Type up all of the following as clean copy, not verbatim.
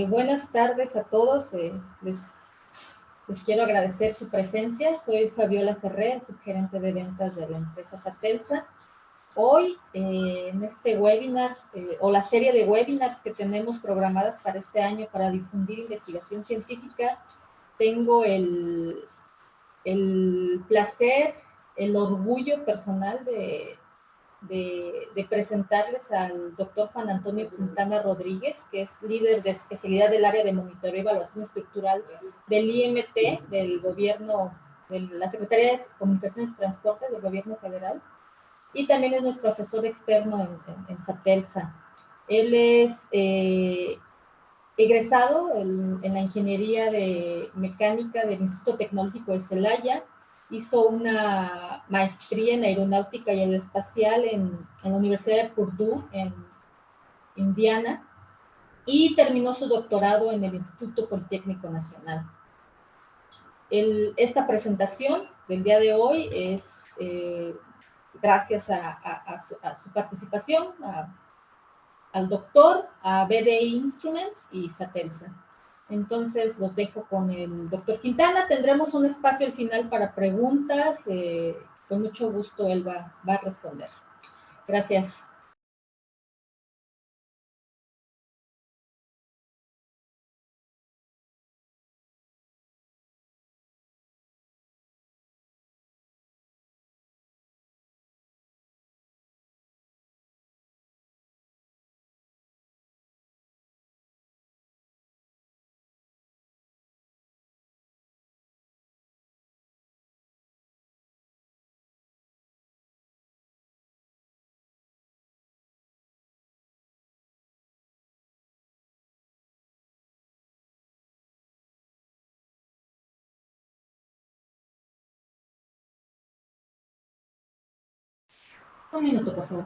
Buenas tardes a todos. Les quiero agradecer su presencia. Soy Fabiola Ferrer, subgerente de ventas de la empresa Satelsa. Hoy, en este webinar, o la serie de webinars que tenemos programadas para este año para difundir investigación científica, tengo el placer, el orgullo personal de presentarles al doctor Juan Antonio Quintana Rodríguez, que es líder de especialidad del área de monitoreo y evaluación estructural del IMT, del gobierno, de la Secretaría de Comunicaciones y Transportes del gobierno federal, y también es nuestro asesor externo en Satelsa. Él es egresado en la Ingeniería de Mecánica del Instituto Tecnológico de Celaya. Hizo una maestría en aeronáutica y aeroespacial en la Universidad de Purdue, en Indiana, y terminó su doctorado en el Instituto Politécnico Nacional. Esta presentación del día de hoy es gracias a su participación, al doctor, a BDI Instruments y Satelsa. Entonces, los dejo con el doctor Quintana. Tendremos un espacio al final para preguntas. Con mucho gusto él va a responder. Gracias. Un minuto, por favor.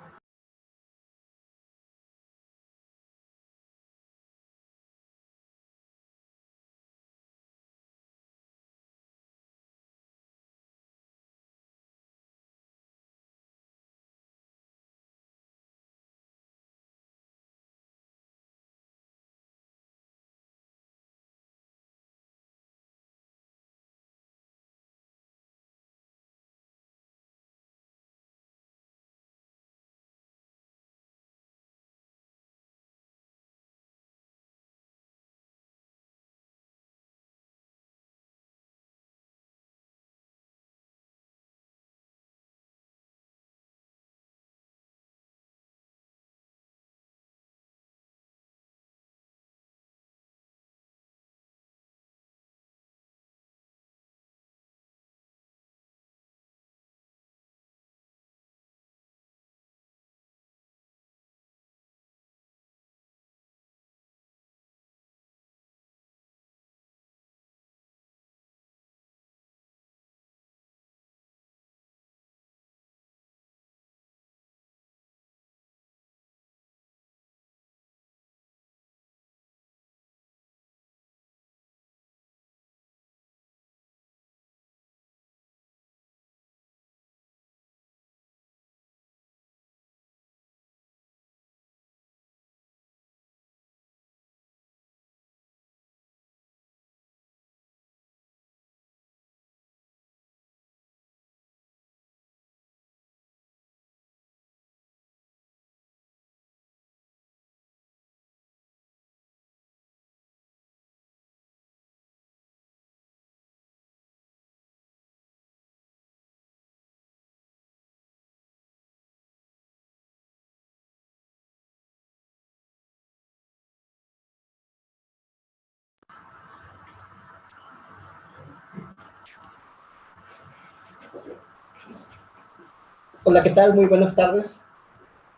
Hola, ¿qué tal? Muy buenas tardes.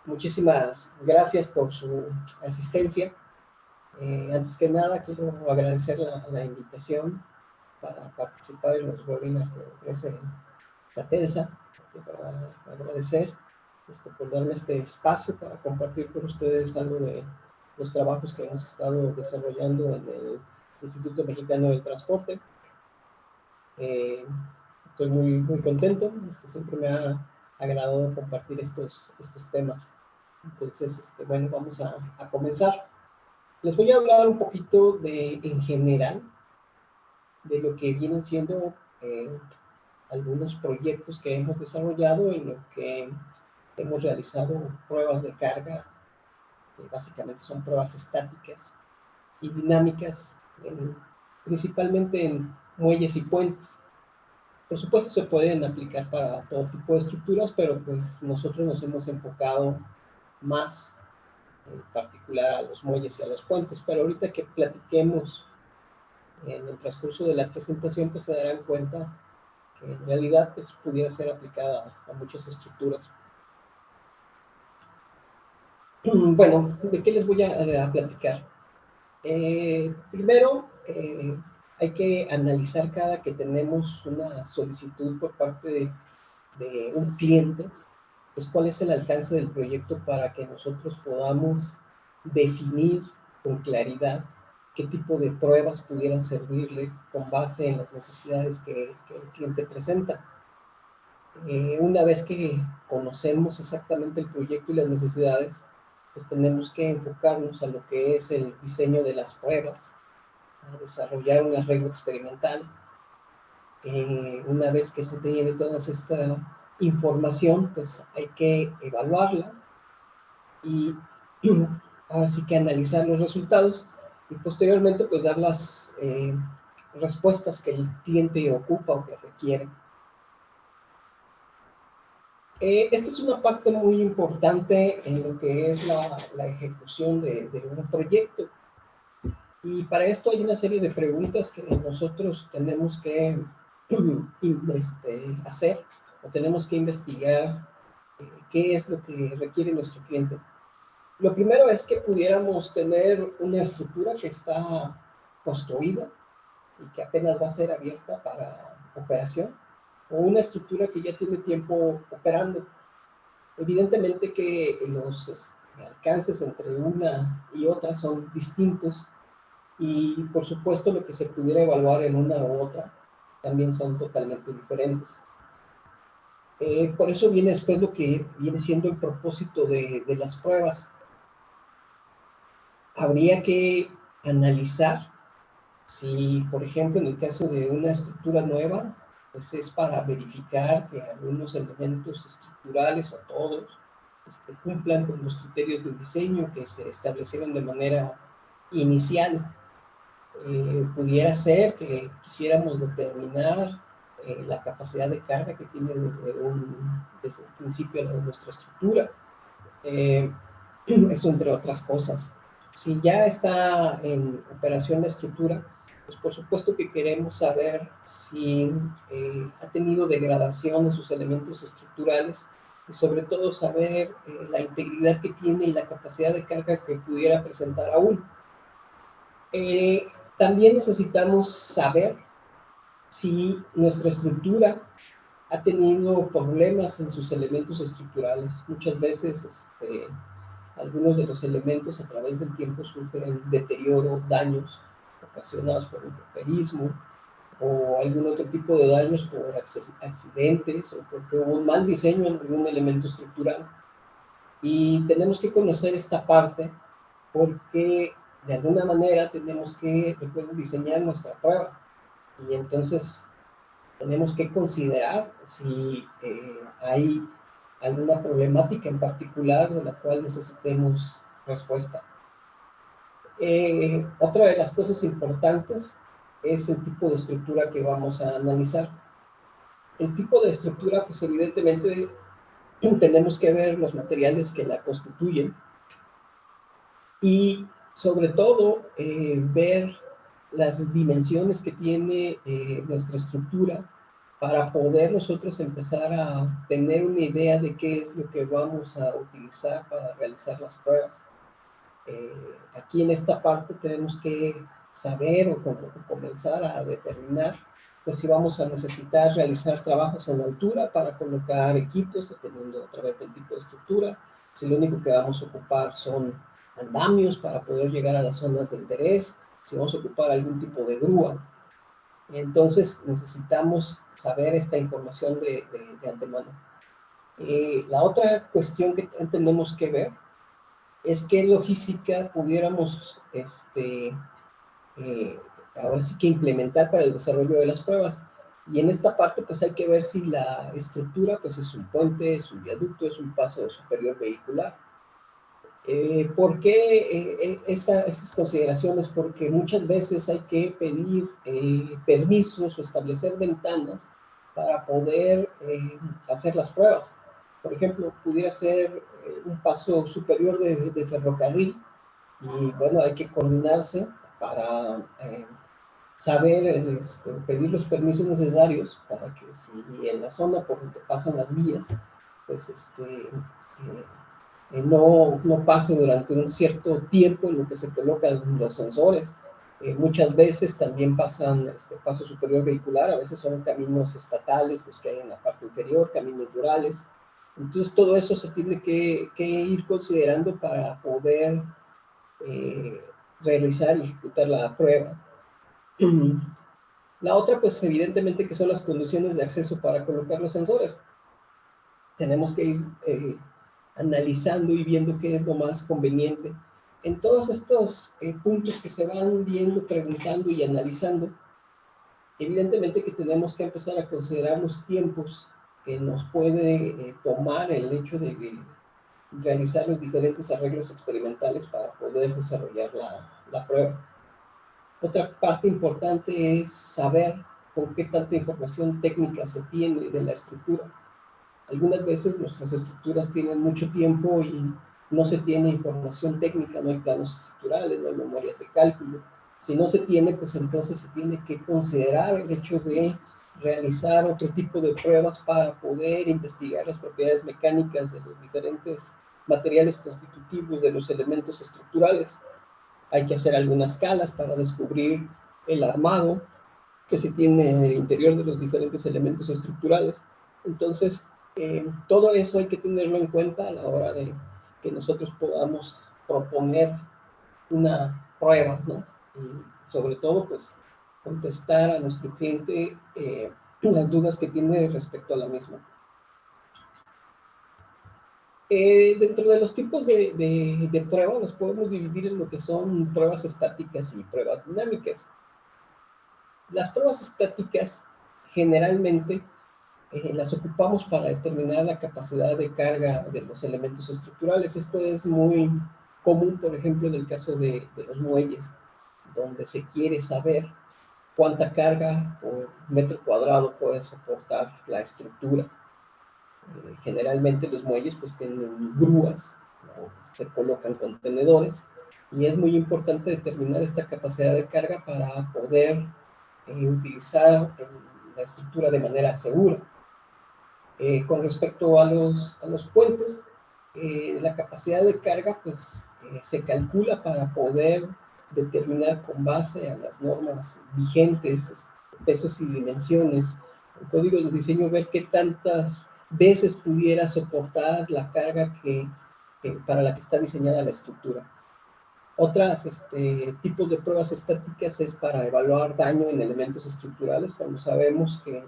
Muchísimas gracias por su asistencia. Antes que nada, quiero agradecer la invitación para participar en los webinars que ofrece Satelsa. Para agradecer por darme este espacio para compartir con ustedes algo de los trabajos que hemos estado desarrollando en el Instituto Mexicano del Transporte. Estoy muy contento. Siempre me ha agradado compartir estos temas. Entonces, bueno, vamos a comenzar. Les voy a hablar un poquito en general, de lo que vienen siendo algunos proyectos que hemos desarrollado en lo que hemos realizado pruebas de carga, que básicamente son pruebas estáticas y dinámicas, principalmente en muelles y puentes. Por supuesto se pueden aplicar para todo tipo de estructuras, pero pues nosotros nos hemos enfocado más en particular a los muelles y a los puentes. Pero ahorita que platiquemos en el transcurso de la presentación, pues se darán cuenta que en realidad pues, pudiera ser aplicada a muchas estructuras. Bueno, ¿de qué les voy a platicar? Primero, hay que analizar cada que tenemos una solicitud por parte de un cliente, pues cuál es el alcance del proyecto para que nosotros podamos definir con claridad qué tipo de pruebas pudieran servirle con base en las necesidades que el cliente presenta. Una vez que conocemos exactamente el proyecto y las necesidades, pues tenemos que enfocarnos a lo que es el diseño de las pruebas, a desarrollar un arreglo experimental. Una vez que se tiene toda esta información, pues hay que evaluarla y ahora sí que analizar los resultados y posteriormente pues dar las respuestas que el cliente ocupa o que requiere. Esta es una parte muy importante en lo que es la ejecución de un proyecto. Y para esto hay una serie de preguntas que nosotros tenemos que hacer o tenemos que investigar qué es lo que requiere nuestro cliente. Lo primero es que pudiéramos tener una estructura que está construida y que apenas va a ser abierta para operación, o una estructura que ya tiene tiempo operando. Evidentemente que los alcances entre una y otra son distintos y por supuesto lo que se pudiera evaluar en una u otra también son totalmente diferentes. Por eso viene después lo que viene siendo el propósito de las pruebas. Habría que analizar si, por ejemplo, en el caso de una estructura nueva, pues es para verificar que algunos elementos estructurales o todos cumplan con los criterios de diseño que se establecieron de manera inicial. Pudiera ser que quisiéramos determinar la capacidad de carga que tiene desde el principio de nuestra estructura. Eso entre otras cosas. Si ya está en operación la estructura, pues por supuesto que queremos saber si ha tenido degradación en sus elementos estructurales y sobre todo saber la integridad que tiene y la capacidad de carga que pudiera presentar aún. También necesitamos saber si nuestra estructura ha tenido problemas en sus elementos estructurales. Muchas veces algunos de los elementos a través del tiempo sufren deterioro, daños ocasionados por intemperismo o algún otro tipo de daños por accidentes o porque hubo un mal diseño en algún elemento estructural. Y tenemos que conocer esta parte porque de alguna manera tenemos que diseñar nuestra prueba. Y entonces tenemos que considerar si hay alguna problemática en particular de la cual necesitemos respuesta. Otra de las cosas importantes es el tipo de estructura que vamos a analizar. El tipo de estructura, pues evidentemente tenemos que ver los materiales que la constituyen y sobre todo ver las dimensiones que tiene nuestra estructura para poder nosotros empezar a tener una idea de qué es lo que vamos a utilizar para realizar las pruebas. Aquí en esta parte tenemos que saber o comenzar a determinar pues si vamos a necesitar realizar trabajos en altura para colocar equipos dependiendo otra vez del tipo de estructura, si lo único que vamos a ocupar son andamios para poder llegar a las zonas de interés, si vamos a ocupar algún tipo de grúa. Entonces necesitamos saber esta información de antemano. La otra cuestión que tenemos que ver es qué logística pudiéramos ahora sí que implementar para el desarrollo de las pruebas. Y en esta parte pues hay que ver si la estructura pues es un puente, es un viaducto, es un paso superior vehicular. ¿Por qué estas consideraciones? Porque muchas veces hay que pedir permisos o establecer ventanas para poder hacer las pruebas. Por ejemplo, pudiera ser un paso superior de ferrocarril y bueno, hay que coordinarse para saber pedir los permisos necesarios para que si en la zona por donde pasan las vías, pues no pase durante un cierto tiempo en lo que se colocan los sensores. Muchas veces también pasan paso superior vehicular, a veces son caminos estatales los que hay en la parte inferior, caminos rurales. Entonces todo eso se tiene que ir considerando para poder realizar y ejecutar la prueba. La otra, pues evidentemente que son las condiciones de acceso para colocar los sensores. Tenemos que ir analizando y viendo qué es lo más conveniente. En todos estos puntos que se van viendo, preguntando y analizando, evidentemente que tenemos que empezar a considerar los tiempos que nos puede tomar el hecho de realizar los diferentes arreglos experimentales para poder desarrollar la prueba. Otra parte importante es saber con qué tanta información técnica se tiene de la estructura. Algunas veces nuestras estructuras tienen mucho tiempo y no se tiene información técnica, no hay planos estructurales, no hay memorias de cálculo. Si no se tiene, pues entonces se tiene que considerar el hecho de realizar otro tipo de pruebas para poder investigar las propiedades mecánicas de los diferentes materiales constitutivos de los elementos estructurales. Hay que hacer algunas escalas para descubrir el armado que se tiene en el interior de los diferentes elementos estructurales. Entonces, todo eso hay que tenerlo en cuenta a la hora de que nosotros podamos proponer una prueba, ¿no? Y sobre todo, pues, contestar a nuestro cliente las dudas que tiene respecto a la misma. Dentro de los tipos de pruebas, los podemos dividir en lo que son pruebas estáticas y pruebas dinámicas. Las pruebas estáticas generalmente las ocupamos para determinar la capacidad de carga de los elementos estructurales. Esto es muy común, por ejemplo, en el caso de los muelles, donde se quiere saber cuánta carga por metro cuadrado puede soportar la estructura. Generalmente los muelles pues tienen grúas, ¿no? Se colocan contenedores y es muy importante determinar esta capacidad de carga para poder utilizar la estructura de manera segura. Con respecto a los puentes, la capacidad de carga pues se calcula para poder determinar con base a las normas vigentes, pesos y dimensiones, el código de diseño, ver qué tantas veces pudiera soportar la carga para la que está diseñada la estructura. Otros tipos de pruebas estáticas es para evaluar daño en elementos estructurales, cuando sabemos que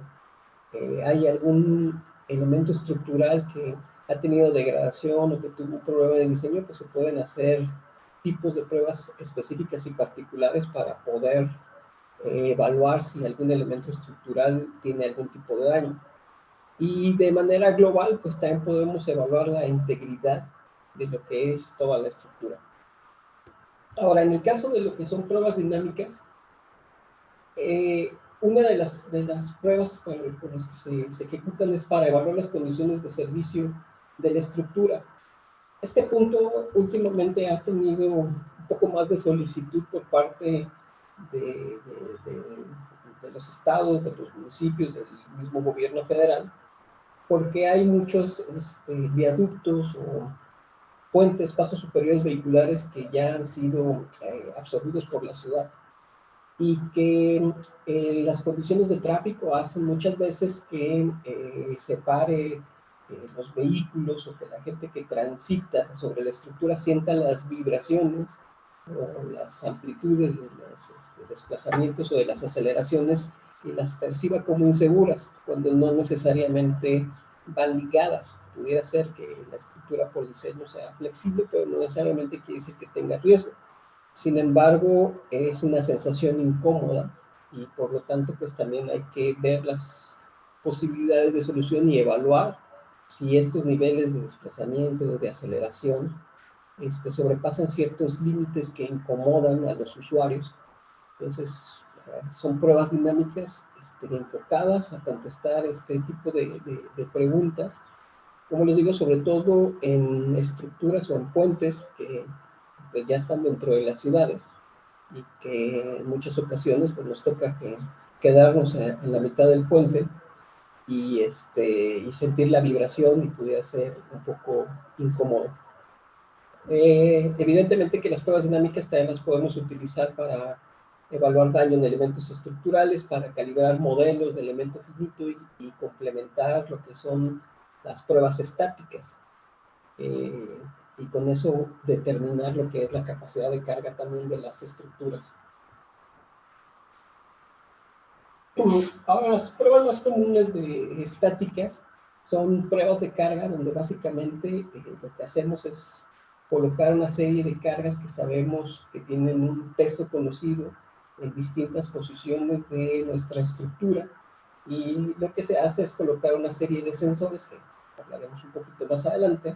hay algún elemento estructural que ha tenido degradación o que tuvo un problema de diseño, pues se pueden hacer tipos de pruebas específicas y particulares para poder evaluar si algún elemento estructural tiene algún tipo de daño. Y de manera global, pues también podemos evaluar la integridad de lo que es toda la estructura. Ahora, en el caso de lo que son pruebas dinámicas, una de las pruebas por las que se ejecutan es para evaluar las condiciones de servicio de la estructura. Este punto últimamente ha tenido un poco más de solicitud por parte de los estados, de los municipios, del mismo gobierno federal, porque hay muchos viaductos o puentes, pasos superiores vehiculares que ya han sido absorbidos por la ciudad y que las condiciones de tráfico hacen muchas veces que se pare los vehículos o que la gente que transita sobre la estructura sienta las vibraciones o las amplitudes de los desplazamientos o de las aceleraciones y las perciba como inseguras cuando no necesariamente van ligadas. pudiera ser que la estructura por diseño sea flexible, pero no necesariamente quiere decir que tenga riesgo. Sin embargo, es una sensación incómoda y por lo tanto pues también hay que ver las posibilidades de solución y evaluar si estos niveles de desplazamiento, de aceleración, sobrepasan ciertos límites que incomodan a los usuarios. Entonces, son pruebas dinámicas enfocadas a contestar este tipo de preguntas, como les digo, sobre todo en estructuras o en puentes que pues, ya están dentro de las ciudades y que en muchas ocasiones pues, nos toca quedarnos en la mitad del puente y sentir la vibración y pudiera ser un poco incómodo. Evidentemente que las pruebas dinámicas también las podemos utilizar para evaluar daño en elementos estructurales, para calibrar modelos de elemento finito y complementar lo que son las pruebas estáticas. Y con eso determinar lo que es la capacidad de carga también de las estructuras. Ahora, las pruebas más comunes de estáticas son pruebas de carga donde básicamente lo que hacemos es colocar una serie de cargas que sabemos que tienen un peso conocido en distintas posiciones de nuestra estructura, y lo que se hace es colocar una serie de sensores que hablaremos un poquito más adelante,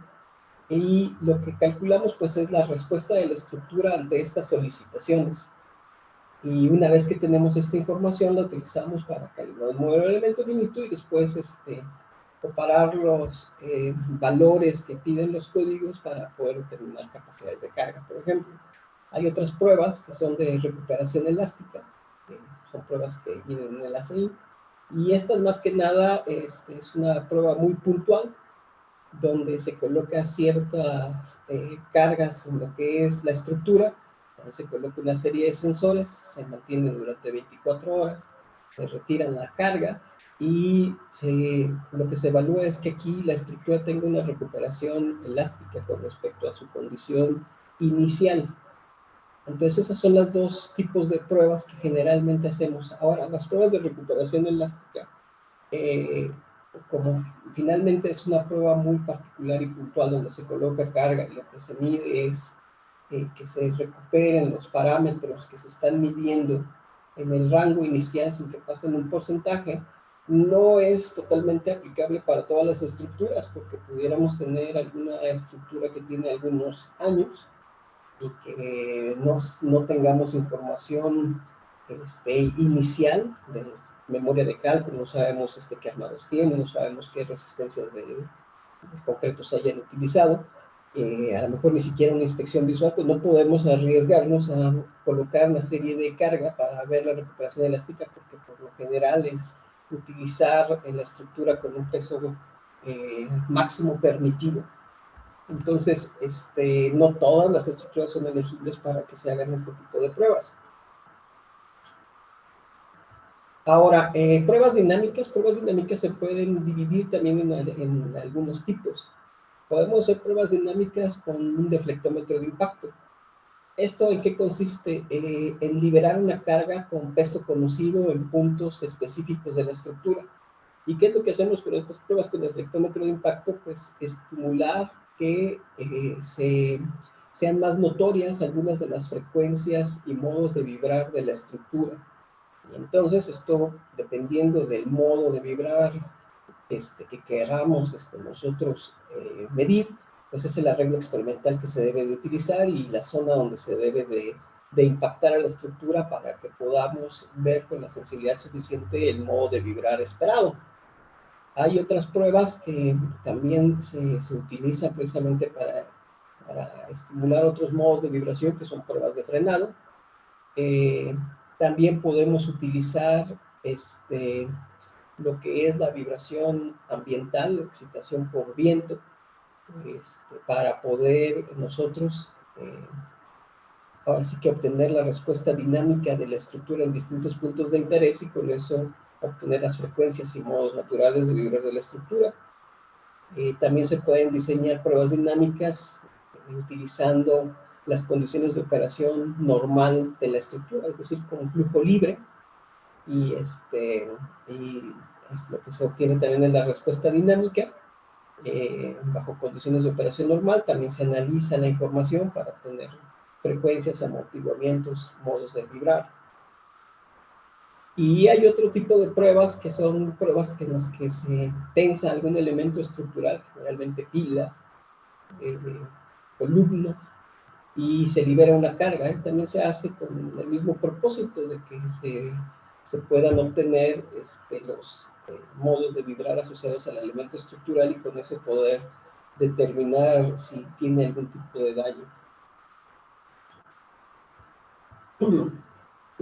y lo que calculamos pues es la respuesta de la estructura ante estas solicitaciones. Y una vez que tenemos esta información, la utilizamos para calibrar el modelo de elemento finito y después comparar los valores que piden los códigos para poder determinar capacidades de carga, por ejemplo. Hay otras pruebas que son de recuperación elástica, que son pruebas que miden el ACI, y estas más que nada es una prueba muy puntual, donde se coloca ciertas cargas en lo que es la estructura, se coloca una serie de sensores, se mantiene durante 24 horas, se retiran la carga y lo que se evalúa es que aquí la estructura tenga una recuperación elástica con respecto a su condición inicial. Entonces esos son los dos tipos de pruebas que generalmente hacemos. Ahora, las pruebas de recuperación elástica, como finalmente es una prueba muy particular y puntual donde se coloca carga y lo que se mide es que se recuperen los parámetros que se están midiendo en el rango inicial sin que pasen un porcentaje, no es totalmente aplicable para todas las estructuras, porque pudiéramos tener alguna estructura que tiene algunos años y que no tengamos información inicial de memoria de cálculo, no sabemos qué armados tienen, no sabemos qué resistencias de concretos hayan utilizado, a lo mejor ni siquiera una inspección visual, pues no podemos arriesgarnos a colocar una serie de carga para ver la recuperación elástica, porque por lo general es utilizar la estructura con un peso máximo permitido. Entonces, no todas las estructuras son elegibles para que se hagan este tipo de pruebas. Ahora, pruebas dinámicas se pueden dividir también en algunos tipos. Podemos hacer pruebas dinámicas con un deflectómetro de impacto. ¿Esto en qué consiste? En liberar una carga con peso conocido en puntos específicos de la estructura. ¿Y qué es lo que hacemos con estas pruebas con deflectómetro de impacto? Pues estimular que sean más notorias algunas de las frecuencias y modos de vibrar de la estructura. Y entonces esto, dependiendo del modo de vibrar que queramos nosotros medir, pues es el arreglo experimental que se debe de utilizar y la zona donde se debe de impactar a la estructura para que podamos ver con la sensibilidad suficiente el modo de vibrar esperado. Hay otras pruebas que también se utilizan precisamente para estimular otros modos de vibración, que son pruebas de frenado. También podemos utilizar lo que es la vibración ambiental, la excitación por viento, para poder nosotros ahora sí que obtener la respuesta dinámica de la estructura en distintos puntos de interés y con eso obtener las frecuencias y modos naturales de vibrar de la estructura. También se pueden diseñar pruebas dinámicas utilizando las condiciones de operación normal de la estructura, es decir, con flujo libre, y es lo que se obtiene también en la respuesta dinámica. bajo condiciones de operación normal. También se analiza la información para obtener frecuencias, amortiguamientos, modos de vibrar. Y hay otro tipo de pruebas que son pruebas en las que se tensa algún elemento estructural, generalmente pilas, columnas, y se libera una carga. También se hace con el mismo propósito de que se puedan obtener los modos de vibrar asociados al elemento estructural y con eso poder determinar si tiene algún tipo de daño.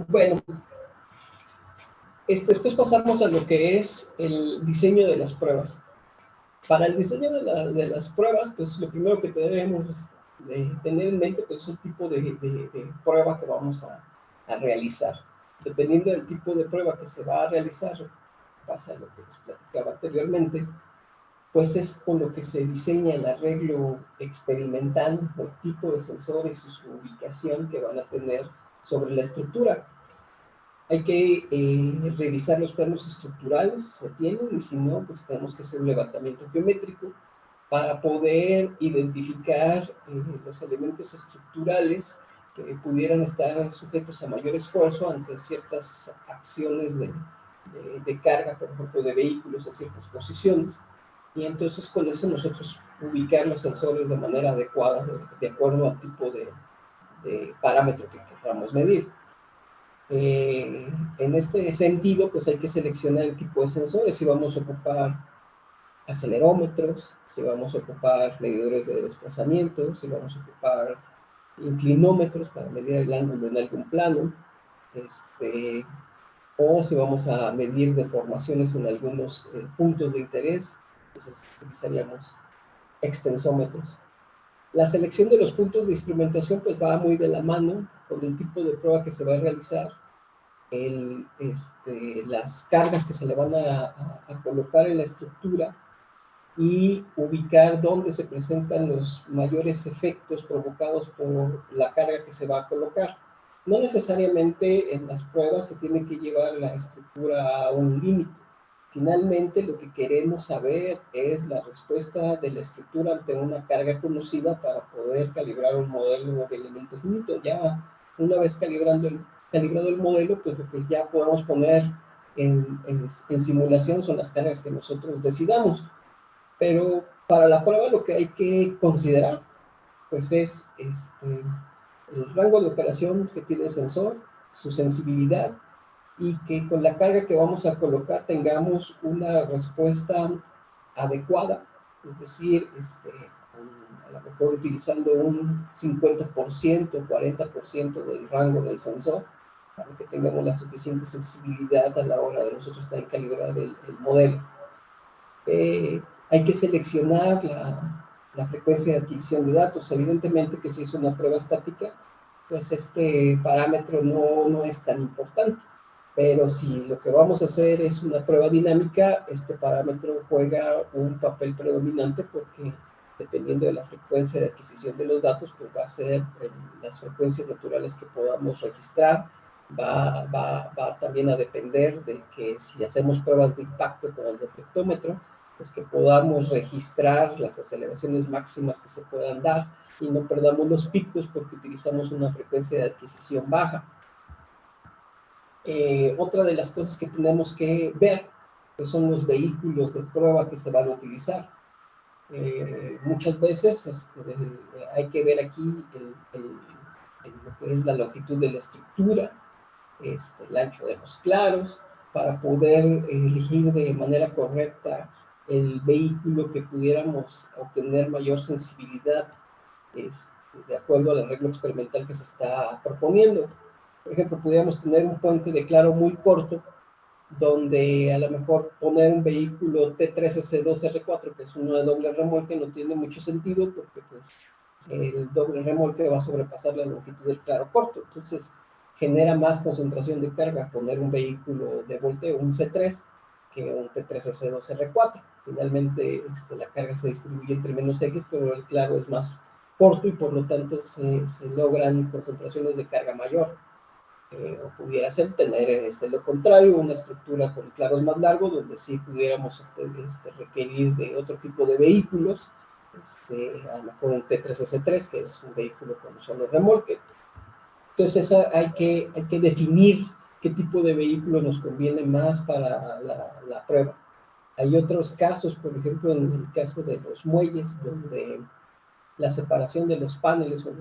Bueno, después pasamos a lo que es el diseño de las pruebas. Para el diseño de las pruebas, pues lo primero que debemos de tener en mente pues, es el tipo de prueba que vamos a realizar. Dependiendo del tipo de prueba que se va a realizar, pasa a lo que les platicaba anteriormente, pues es con lo que se diseña el arreglo experimental, el tipo de sensores y su ubicación que van a tener sobre la estructura. Hay que revisar los planos estructurales, si se tienen, y si no, pues tenemos que hacer un levantamiento geométrico para poder identificar los elementos estructurales que pudieran estar sujetos a mayor esfuerzo ante ciertas acciones de carga, por ejemplo, de vehículos en ciertas posiciones. Y entonces con eso nosotros ubicar los sensores de manera adecuada, de acuerdo al tipo de parámetro que queramos medir. En este sentido, pues hay que seleccionar el tipo de sensores, si vamos a ocupar acelerómetros, si vamos a ocupar medidores de desplazamiento, si vamos a ocupar inclinómetros para medir el ángulo en algún plano, o si vamos a medir deformaciones en algunos puntos de interés, entonces utilizaríamos extensómetros. La selección de los puntos de instrumentación pues va muy de la mano con el tipo de prueba que se va a realizar, las cargas que se le van a colocar en la estructura y ubicar dónde se presentan los mayores efectos provocados por la carga que se va a colocar. No necesariamente en las pruebas se tiene que llevar la estructura a un límite. Finalmente, lo que queremos saber es la respuesta de la estructura ante una carga conocida para poder calibrar un modelo de elemento finito. Ya una vez calibrado el modelo, pues lo que ya podemos poner en simulación son las cargas que nosotros decidamos. Pero para la prueba lo que hay que considerar pues es el rango de operación que tiene el sensor, su sensibilidad, y que con la carga que vamos a colocar tengamos una respuesta adecuada, es decir, a lo mejor utilizando un 50%, 40% del rango del sensor, para que tengamos la suficiente sensibilidad a la hora de nosotros estar calibrar el modelo. Hay que seleccionar la frecuencia de adquisición de datos. Evidentemente que si es una prueba estática, pues este parámetro no es tan importante. Pero si lo que vamos a hacer es una prueba dinámica, este parámetro juega un papel predominante porque dependiendo de la frecuencia de adquisición de los datos, pues va a ser las frecuencias naturales que podamos registrar. Va también a depender de que si hacemos pruebas de impacto con el deflectómetro, pues que podamos registrar las aceleraciones máximas que se puedan dar y no perdamos los picos porque utilizamos una frecuencia de adquisición baja. Otra de las cosas que tenemos que ver pues son los vehículos de prueba que se van a utilizar. Muchas veces hay que ver aquí lo que es la longitud de la estructura, el ancho de los claros, para poder elegir de manera correcta el vehículo que pudiéramos obtener mayor sensibilidad de acuerdo al arreglo experimental que se está proponiendo. Por ejemplo, pudiéramos tener un puente de claro muy corto, donde a lo mejor poner un vehículo T3S2R4, que es uno de doble remolque, no tiene mucho sentido, porque pues, el doble remolque va a sobrepasar la longitud del claro corto. Entonces, genera más concentración de carga poner un vehículo de volteo, un C3, que un T3S2R4. Finalmente, la carga se distribuye entre menos X, pero el claro es más corto y por lo tanto se logran concentraciones de carga mayor. o pudiera ser tener lo contrario, una estructura con claros más largos, donde sí pudiéramos requerir de otro tipo de vehículos, a lo mejor un T3S3, que es un vehículo con solo remolque. Entonces hay que definir qué tipo de vehículo nos conviene más para la prueba. Hay otros casos, por ejemplo, en el caso de los muelles, donde la separación de los paneles o el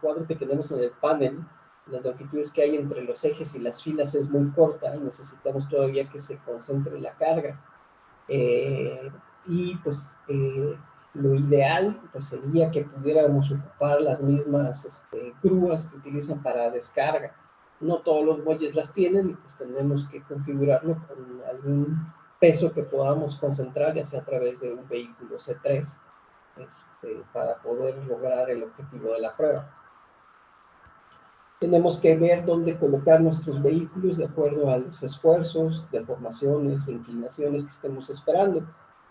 cuadro que tenemos en el panel, las longitudes que hay entre los ejes y las filas es muy corta y necesitamos todavía que se concentre la carga. Y pues lo ideal pues sería que pudiéramos ocupar las mismas grúas que utilizan para descarga. No todos los muelles las tienen y pues tenemos que configurarlo con algún peso que podamos concentrar, ya sea a través de un vehículo C3, para poder lograr el objetivo de la prueba. Tenemos que ver dónde colocar nuestros vehículos de acuerdo a los esfuerzos, deformaciones, inclinaciones que estemos esperando.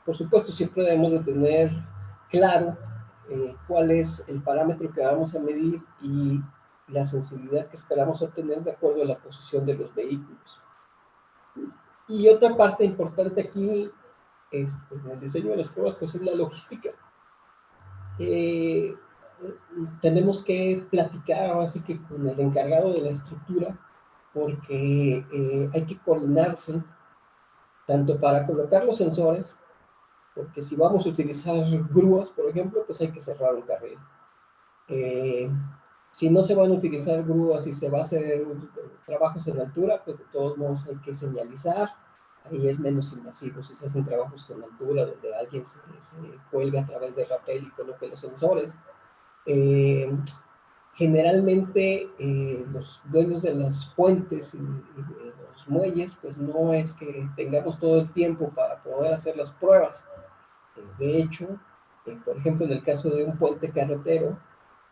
Por supuesto, siempre debemos de tener claro cuál es el parámetro que vamos a medir y la sensibilidad que esperamos obtener de acuerdo a la posición de los vehículos. Y otra parte importante aquí en el diseño de las pruebas pues es la logística. Tenemos que platicar ahora sí que con el encargado de la estructura, porque hay que coordinarse tanto para colocar los sensores, porque si vamos a utilizar grúas, por ejemplo, pues hay que cerrar un carril. Si no se van a utilizar grúas y se va a hacer trabajos en altura, pues de todos modos hay que señalizar. Ahí es menos invasivo si se hacen trabajos con altura, donde alguien se cuelga a través de rapel y coloque los sensores. Generalmente los dueños de los puentes y de los muelles, pues no es que tengamos todo el tiempo para poder hacer las pruebas. De hecho, por ejemplo, en el caso de un puente carretero,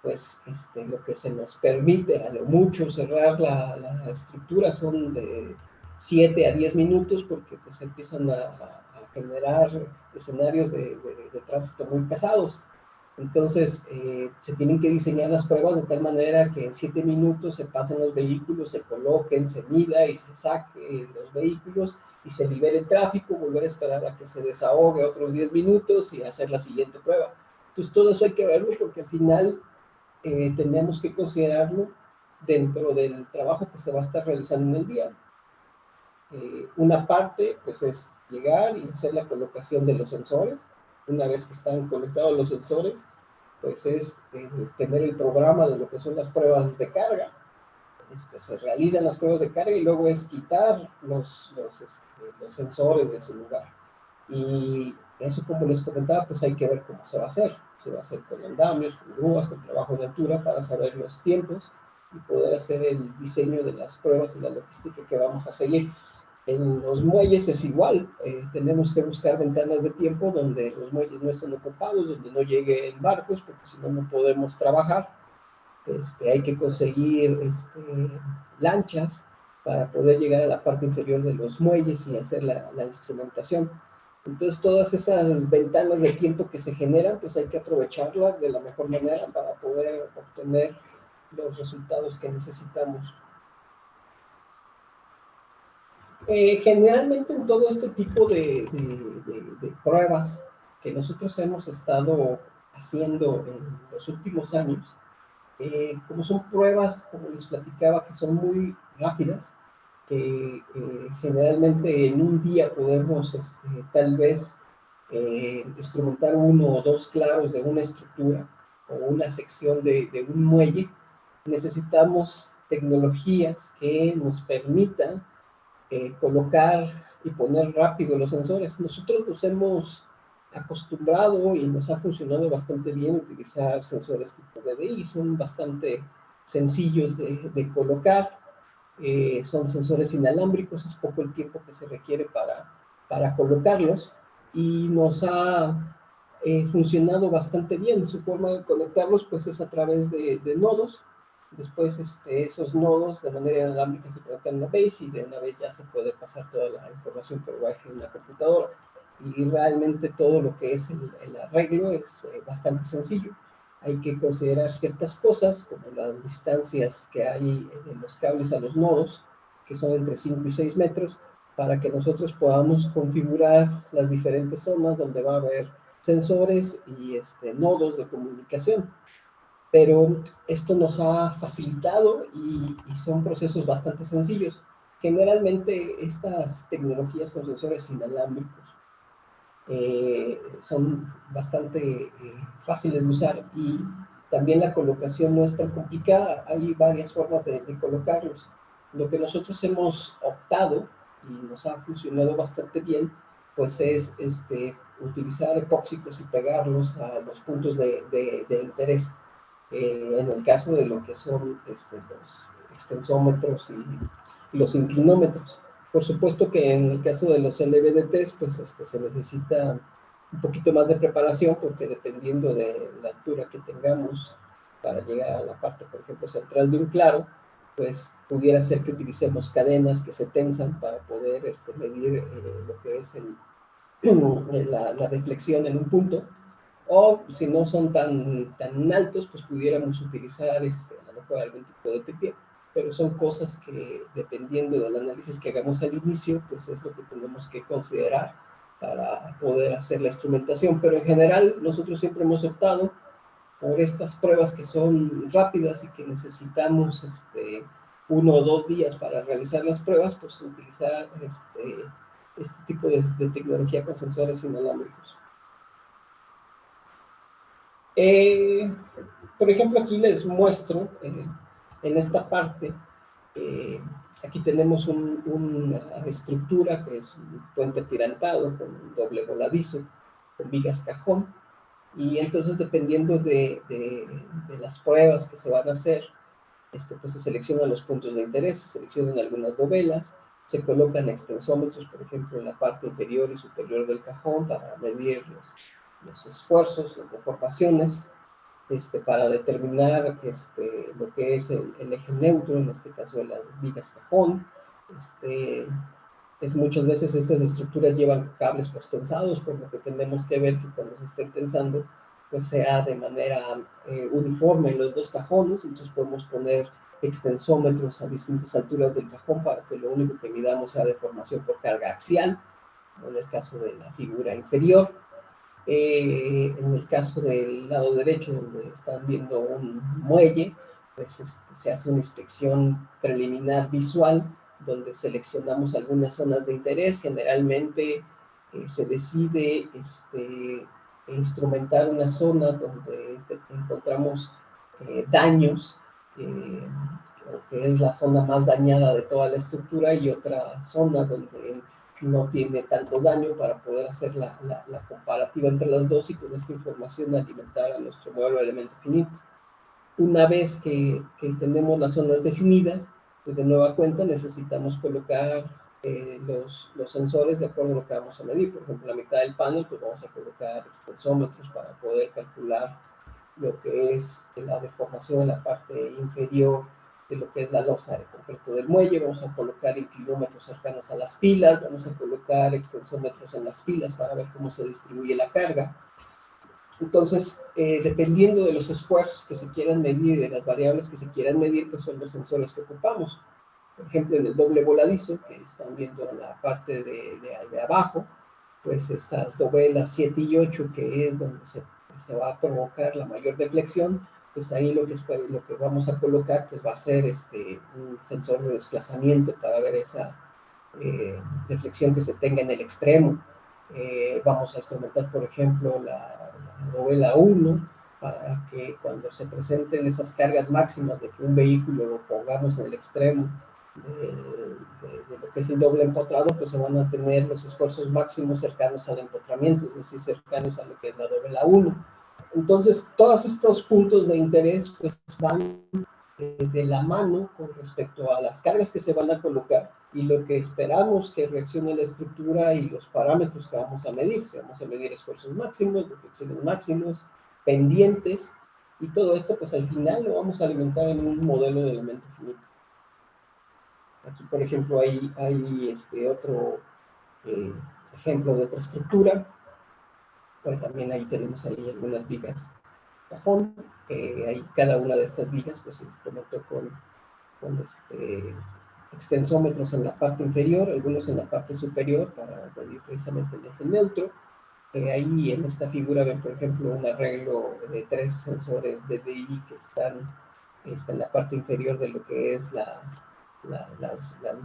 pues lo que se nos permite a lo mucho cerrar la estructura son de 7 a 10 minutos, porque pues empiezan a generar escenarios de tránsito muy pesados. Entonces, se tienen que diseñar las pruebas de tal manera que en 7 minutos se pasen los vehículos, se coloquen, se mida y se saque los vehículos y se libere el tráfico, volver a esperar a que se desahogue otros 10 minutos y hacer la siguiente prueba. Entonces, todo eso hay que verlo porque al final tenemos que considerarlo dentro del trabajo que se va a estar realizando en el día. Una parte, pues, es llegar y hacer la colocación de los sensores. Una vez que están conectados los sensores, pues es tener el programa de lo que son las pruebas de carga. Se realizan las pruebas de carga y luego es quitar los sensores de su lugar. Y eso, como les comentaba, pues hay que ver cómo se va a hacer. Se va a hacer con andamios, con grúas, con trabajo de altura para saber los tiempos y poder hacer el diseño de las pruebas y la logística que vamos a seguir. En los muelles es igual, tenemos que buscar ventanas de tiempo donde los muelles no estén ocupados, donde no lleguen barcos, porque si no, no podemos trabajar. Hay que conseguir lanchas para poder llegar a la parte inferior de los muelles y hacer la instrumentación. Entonces, todas esas ventanas de tiempo que se generan, pues hay que aprovecharlas de la mejor manera para poder obtener los resultados que necesitamos. Generalmente en todo este tipo de pruebas que nosotros hemos estado haciendo en los últimos años, como son pruebas, como les platicaba, que son muy rápidas, que generalmente en un día podemos tal vez instrumentar 1 o 2 claros de una estructura o una sección de un muelle, necesitamos tecnologías que nos permitan colocar y poner rápido los sensores. Nosotros nos hemos acostumbrado y nos ha funcionado bastante bien utilizar sensores tipo BDI, son bastante sencillos de colocar, son sensores inalámbricos, es poco el tiempo que se requiere para colocarlos y nos ha funcionado bastante bien. Su forma de conectarlos pues es a través de nodos. Después esos nodos de manera inalámbrica se conectan a una base y de una vez ya se puede pasar toda la información por Wi-Fi en la computadora. Y realmente todo lo que es el arreglo es bastante sencillo. hay que considerar ciertas cosas, como las distancias que hay de los cables a los nodos, que son entre 5 y 6 metros, para que nosotros podamos configurar las diferentes zonas donde va a haber sensores y nodos de comunicación. Pero esto nos ha facilitado y son procesos bastante sencillos. Generalmente estas tecnologías con sensores inalámbricos son bastante fáciles de usar y también la colocación no es tan complicada. Hay varias formas de colocarlos. Lo que nosotros hemos optado y nos ha funcionado bastante bien, pues es utilizar epóxicos y pegarlos a los puntos de interés. En el caso de lo que son los extensómetros y los inclinómetros. Por supuesto que en el caso de los LVDTs, pues se necesita un poquito más de preparación, porque dependiendo de la altura que tengamos para llegar a la parte, por ejemplo, central de un claro, pues pudiera ser que utilicemos cadenas que se tensan para poder medir lo que es la deflexión en un punto. O si no son tan altos, pues pudiéramos utilizar a lo mejor algún tipo de tripié. Pero son cosas que, dependiendo del análisis que hagamos al inicio, pues es lo que tenemos que considerar para poder hacer la instrumentación. Pero en general, nosotros siempre hemos optado por estas pruebas que son rápidas y que necesitamos 1 o 2 días para realizar las pruebas, pues utilizar este tipo de tecnología con sensores inalámbricos. Por ejemplo, aquí les muestro en esta parte, aquí tenemos una estructura que es un puente atirantado con un doble voladizo, con vigas cajón, y entonces dependiendo de las pruebas que se van a hacer, pues se seleccionan los puntos de interés, se seleccionan algunas dovelas, se colocan extensómetros, por ejemplo, en la parte inferior y superior del cajón para medir los esfuerzos, las deformaciones, para determinar lo que es el eje neutro, en este caso de las vigas cajón. Muchas veces estas estructuras llevan cables postensados, por lo que tenemos que ver que cuando se estén tensando, pues sea de manera uniforme en los dos cajones. Entonces podemos poner extensómetros a distintas alturas del cajón para que lo único que midamos sea deformación por carga axial, en el caso de la figura inferior. En el caso del lado derecho, donde están viendo un muelle, pues se hace una inspección preliminar visual, donde seleccionamos algunas zonas de interés. Generalmente se decide instrumentar una zona donde encontramos daños, que es la zona más dañada de toda la estructura, y otra zona donde no tiene tanto daño, para poder hacer la comparativa entre las dos y con esta información alimentar a nuestro modelo de elemento finito. Una vez que tenemos las zonas definidas, pues de nueva cuenta necesitamos colocar los sensores de acuerdo a lo que vamos a medir. Por ejemplo, la mitad del panel, pues vamos a colocar extensómetros para poder calcular lo que es la deformación en la parte inferior de lo que es la losa de concreto del muelle. Vamos a colocar inclinómetros cercanos a las pilas, vamos a colocar extensómetros en las pilas para ver cómo se distribuye la carga. Entonces, dependiendo de los esfuerzos que se quieran medir, de las variables que se quieran medir, pues son los sensores que ocupamos. Por ejemplo, en el doble voladizo, que están viendo en la parte de abajo, pues estas dovelas 7 y 8, que es donde se va a provocar la mayor deflexión, pues ahí lo que vamos a colocar pues va a ser un sensor de desplazamiento para ver esa deflexión que se tenga en el extremo. Vamos a instrumentar, por ejemplo, la dovela 1, para que cuando se presenten esas cargas máximas de que un vehículo lo pongamos en el extremo de lo que es el doble empotrado, pues se van a tener los esfuerzos máximos cercanos al empotramiento, es decir, cercanos a lo que es la dovela 1. Entonces, todos estos puntos de interés pues van de la mano con respecto a las cargas que se van a colocar y lo que esperamos que reaccione la estructura y los parámetros que vamos a medir. Si vamos a medir esfuerzos máximos, deflexiones máximos, pendientes, y todo esto pues al final lo vamos a alimentar en un modelo de elemento finito. Aquí, por ejemplo, hay otro ejemplo de otra estructura. Pues también ahí tenemos ahí algunas vigas cajón. Ahí cada una de estas vigas pues se instrumentó con extensómetros en la parte inferior, algunos en la parte superior para medir precisamente el eje neutro. Ahí en esta figura ven, por ejemplo, un arreglo de 3 sensores BDI que están en la parte inferior de lo que es las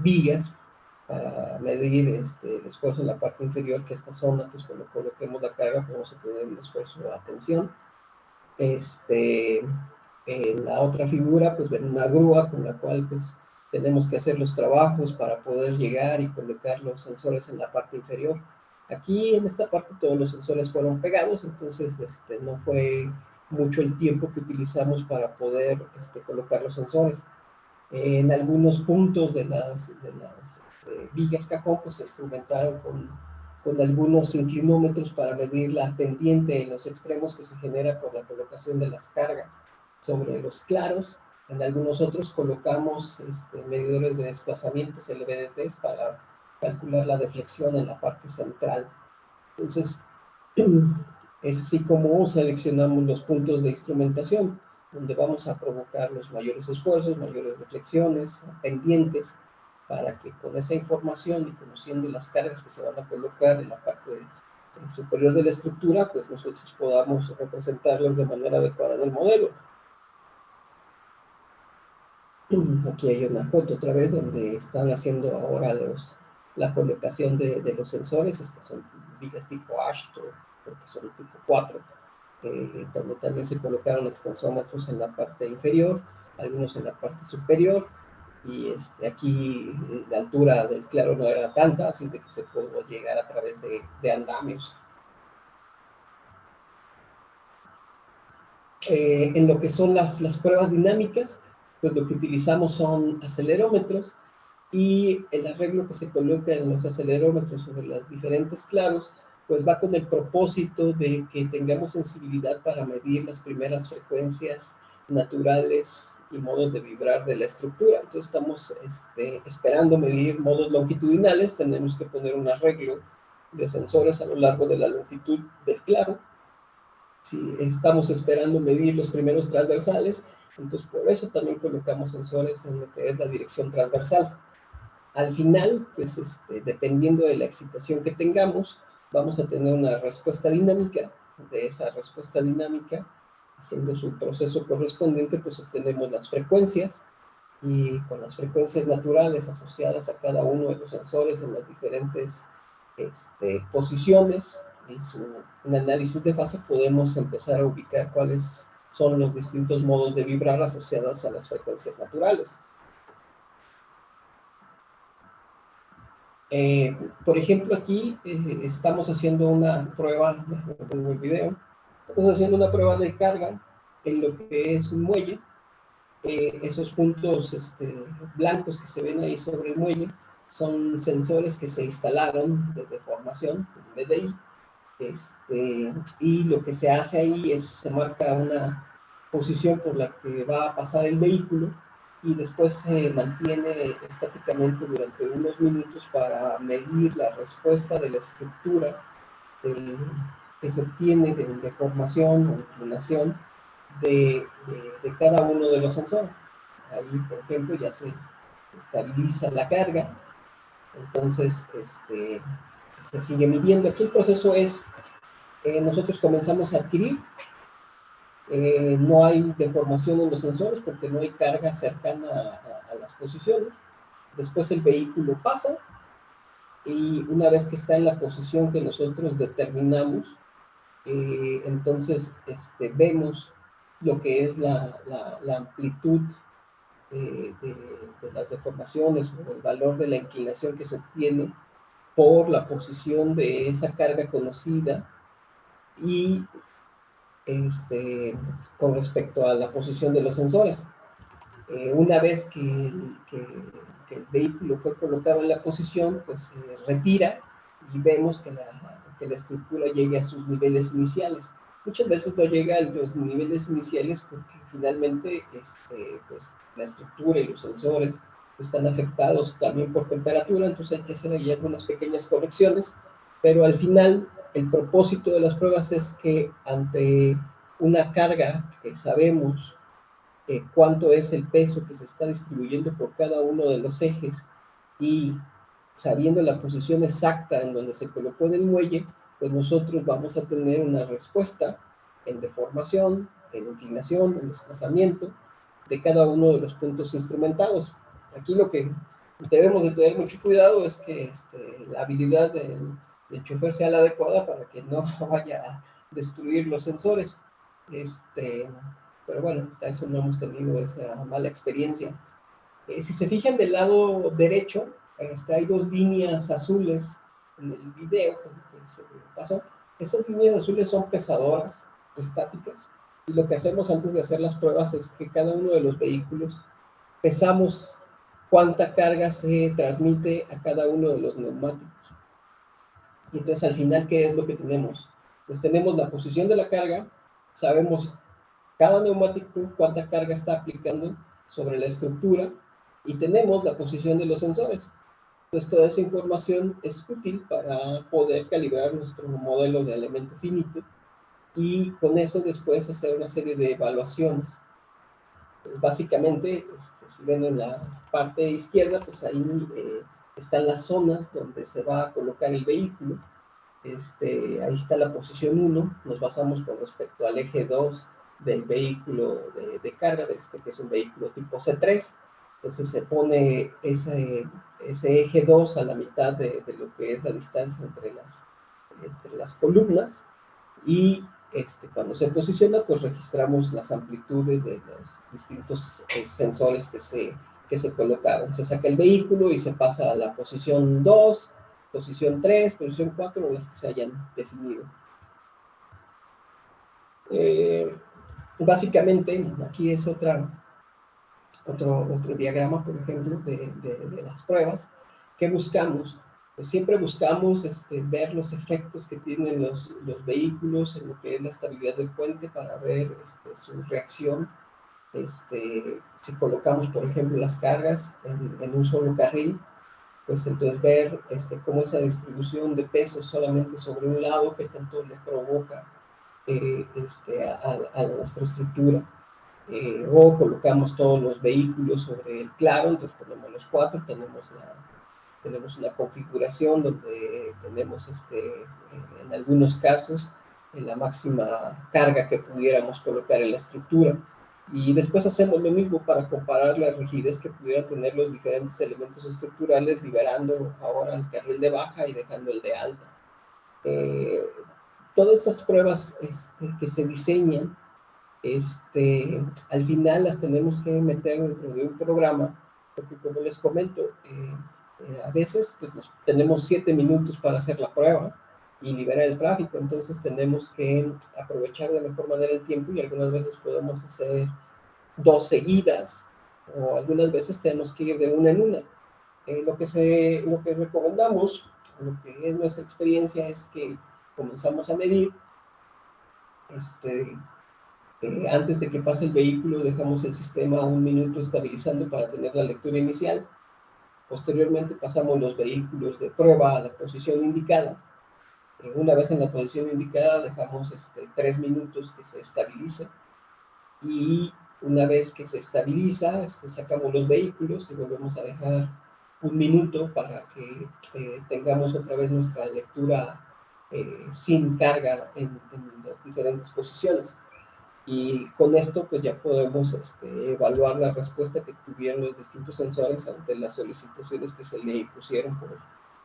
vigas para medir el esfuerzo en la parte inferior, que esta zona, pues cuando coloquemos la carga, podemos obtener un esfuerzo a tensión. En la otra figura, pues ven una grúa con la cual pues tenemos que hacer los trabajos para poder llegar y colocar los sensores en la parte inferior. Aquí en esta parte todos los sensores fueron pegados, entonces no fue mucho el tiempo que utilizamos para poder colocar los sensores. En algunos puntos de las vigas cajón pues se instrumentaron con algunos inclinómetros para medir la pendiente en los extremos que se genera por la colocación de las cargas sobre los claros. En algunos otros colocamos medidores de desplazamientos, LVDTs, para calcular la deflexión en la parte central. Entonces, es así como seleccionamos los puntos de instrumentación, donde vamos a provocar los mayores esfuerzos, mayores deflexiones, pendientes, para que con esa información y conociendo las cargas que se van a colocar en la parte superior de la estructura, pues nosotros podamos representarlas de manera adecuada en el modelo. Aquí hay una foto otra vez donde están haciendo ahora la colocación de los sensores. Estas son vigas tipo Ashton, porque son tipo 4, donde también se colocaron extensómetros en la parte inferior, algunos en la parte superior, y aquí la altura del claro no era tanta, así de que se pudo llegar a través de andamios. En lo que son las pruebas dinámicas, pues lo que utilizamos son acelerómetros, y el arreglo que se coloca en los acelerómetros sobre los diferentes claros, pues va con el propósito de que tengamos sensibilidad para medir las primeras frecuencias naturales y modos de vibrar de la estructura. Entonces estamos esperando medir modos longitudinales, tenemos que poner un arreglo de sensores a lo largo de la longitud del claro. Si estamos esperando medir los primeros transversales, entonces por eso también colocamos sensores en lo que es la dirección transversal. Al final, pues dependiendo de la excitación que tengamos, vamos a tener una respuesta dinámica. De esa respuesta dinámica, haciendo su proceso correspondiente, pues obtenemos las frecuencias, y con las frecuencias naturales asociadas a cada uno de los sensores en las diferentes posiciones y un análisis de fase, podemos empezar a ubicar cuáles son los distintos modos de vibrar asociados a las frecuencias naturales. Por ejemplo, aquí estamos haciendo una prueba, en el video, estamos haciendo una prueba de carga en lo que es un muelle. Esos puntos blancos que se ven ahí sobre el muelle son sensores que se instalaron de deformación, BDI, y lo que se hace ahí es, se marca una posición por la que va a pasar el vehículo, y después se mantiene estáticamente durante unos minutos para medir la respuesta de la estructura que se obtiene de deformación o inclinación de cada uno de los sensores. Ahí, por ejemplo, ya se estabiliza la carga, entonces se sigue midiendo. Aquí el proceso es, nosotros comenzamos a adquirir, no hay deformación en los sensores porque no hay carga cercana a las posiciones. Después el vehículo pasa, y una vez que está en la posición que nosotros determinamos, entonces vemos lo que es la amplitud de las deformaciones, o el valor de la inclinación que se obtiene por la posición de esa carga conocida, y con respecto a la posición de los sensores. Una vez que el vehículo fue colocado en la posición, pues se retira y vemos que la estructura llegue a sus niveles iniciales. Muchas veces no llega a los niveles iniciales porque finalmente pues, la estructura y los sensores están afectados también por temperatura, entonces hay que hacer ahí algunas pequeñas correcciones, pero al final el propósito de las pruebas es que ante una carga que sabemos cuánto es el peso que se está distribuyendo por cada uno de los ejes y sabiendo la posición exacta en donde se colocó en el muelle, pues nosotros vamos a tener una respuesta en deformación, en inclinación, en desplazamiento de cada uno de los puntos instrumentados. Aquí lo que debemos de tener mucho cuidado es que la habilidad del chofer sea la adecuada para que no vaya a destruir los sensores. Pero bueno, hasta eso no hemos tenido esa mala experiencia. Si se fijan del lado derecho, hay dos líneas azules en el video que se pasó. Esas líneas azules son pesadoras, estáticas, y lo que hacemos antes de hacer las pruebas es que cada uno de los vehículos pesamos cuánta carga se transmite a cada uno de los neumáticos. Y entonces al final, ¿qué es lo que tenemos? Pues tenemos la posición de la carga, sabemos cada neumático cuánta carga está aplicando sobre la estructura y tenemos la posición de los sensores. Entonces toda esa información es útil para poder calibrar nuestro modelo de elemento finito y con eso después hacer una serie de evaluaciones. Pues básicamente, si ven en la parte izquierda, pues ahí están las zonas donde se va a colocar el vehículo. Ahí está la posición 1, nos basamos con respecto al eje 2 del vehículo de carga, que es un vehículo tipo C3. Entonces se pone ese eje 2 a la mitad de lo que es la distancia entre las columnas y cuando se posiciona, pues registramos las amplitudes de los distintos sensores que se colocaron. Se saca el vehículo y se pasa a la posición 2, posición 3, posición 4, o las que se hayan definido. Básicamente, aquí es otro diagrama, por ejemplo, de las pruebas. ¿Qué buscamos? Pues siempre buscamos ver los efectos que tienen los vehículos en lo que es la estabilidad del puente para ver su reacción. Si colocamos, por ejemplo, las cargas en un solo carril, pues entonces ver cómo esa distribución de pesos solamente sobre un lado, que tanto le provoca a nuestra estructura. O colocamos todos los vehículos sobre el claro, entonces ponemos los 4, tenemos una configuración donde tenemos en algunos casos la máxima carga que pudiéramos colocar en la estructura. Y después hacemos lo mismo para comparar la rigidez que pudieran tener los diferentes elementos estructurales, liberando ahora el carril de baja y dejando el de alta. Todas estas pruebas que se diseñan, al final las tenemos que meter dentro de un programa, porque como les comento, a veces pues, tenemos 7 minutos para hacer la prueba y liberar el tráfico, entonces tenemos que aprovechar de mejor manera el tiempo y algunas veces podemos hacer 2 seguidas o algunas veces tenemos que ir de una en una. Lo que recomendamos, lo que es nuestra experiencia es que comenzamos a medir, antes de que pase el vehículo dejamos el sistema 1 minuto estabilizando para tener la lectura inicial. Posteriormente pasamos los vehículos de prueba a la posición indicada. Una vez en la posición indicada dejamos 3 minutos que se estabilice y una vez que se estabiliza sacamos los vehículos y volvemos a dejar 1 minuto para que tengamos otra vez nuestra lectura sin carga en las diferentes posiciones. Y con esto pues ya podemos evaluar la respuesta que tuvieron los distintos sensores ante las solicitaciones que se le impusieron por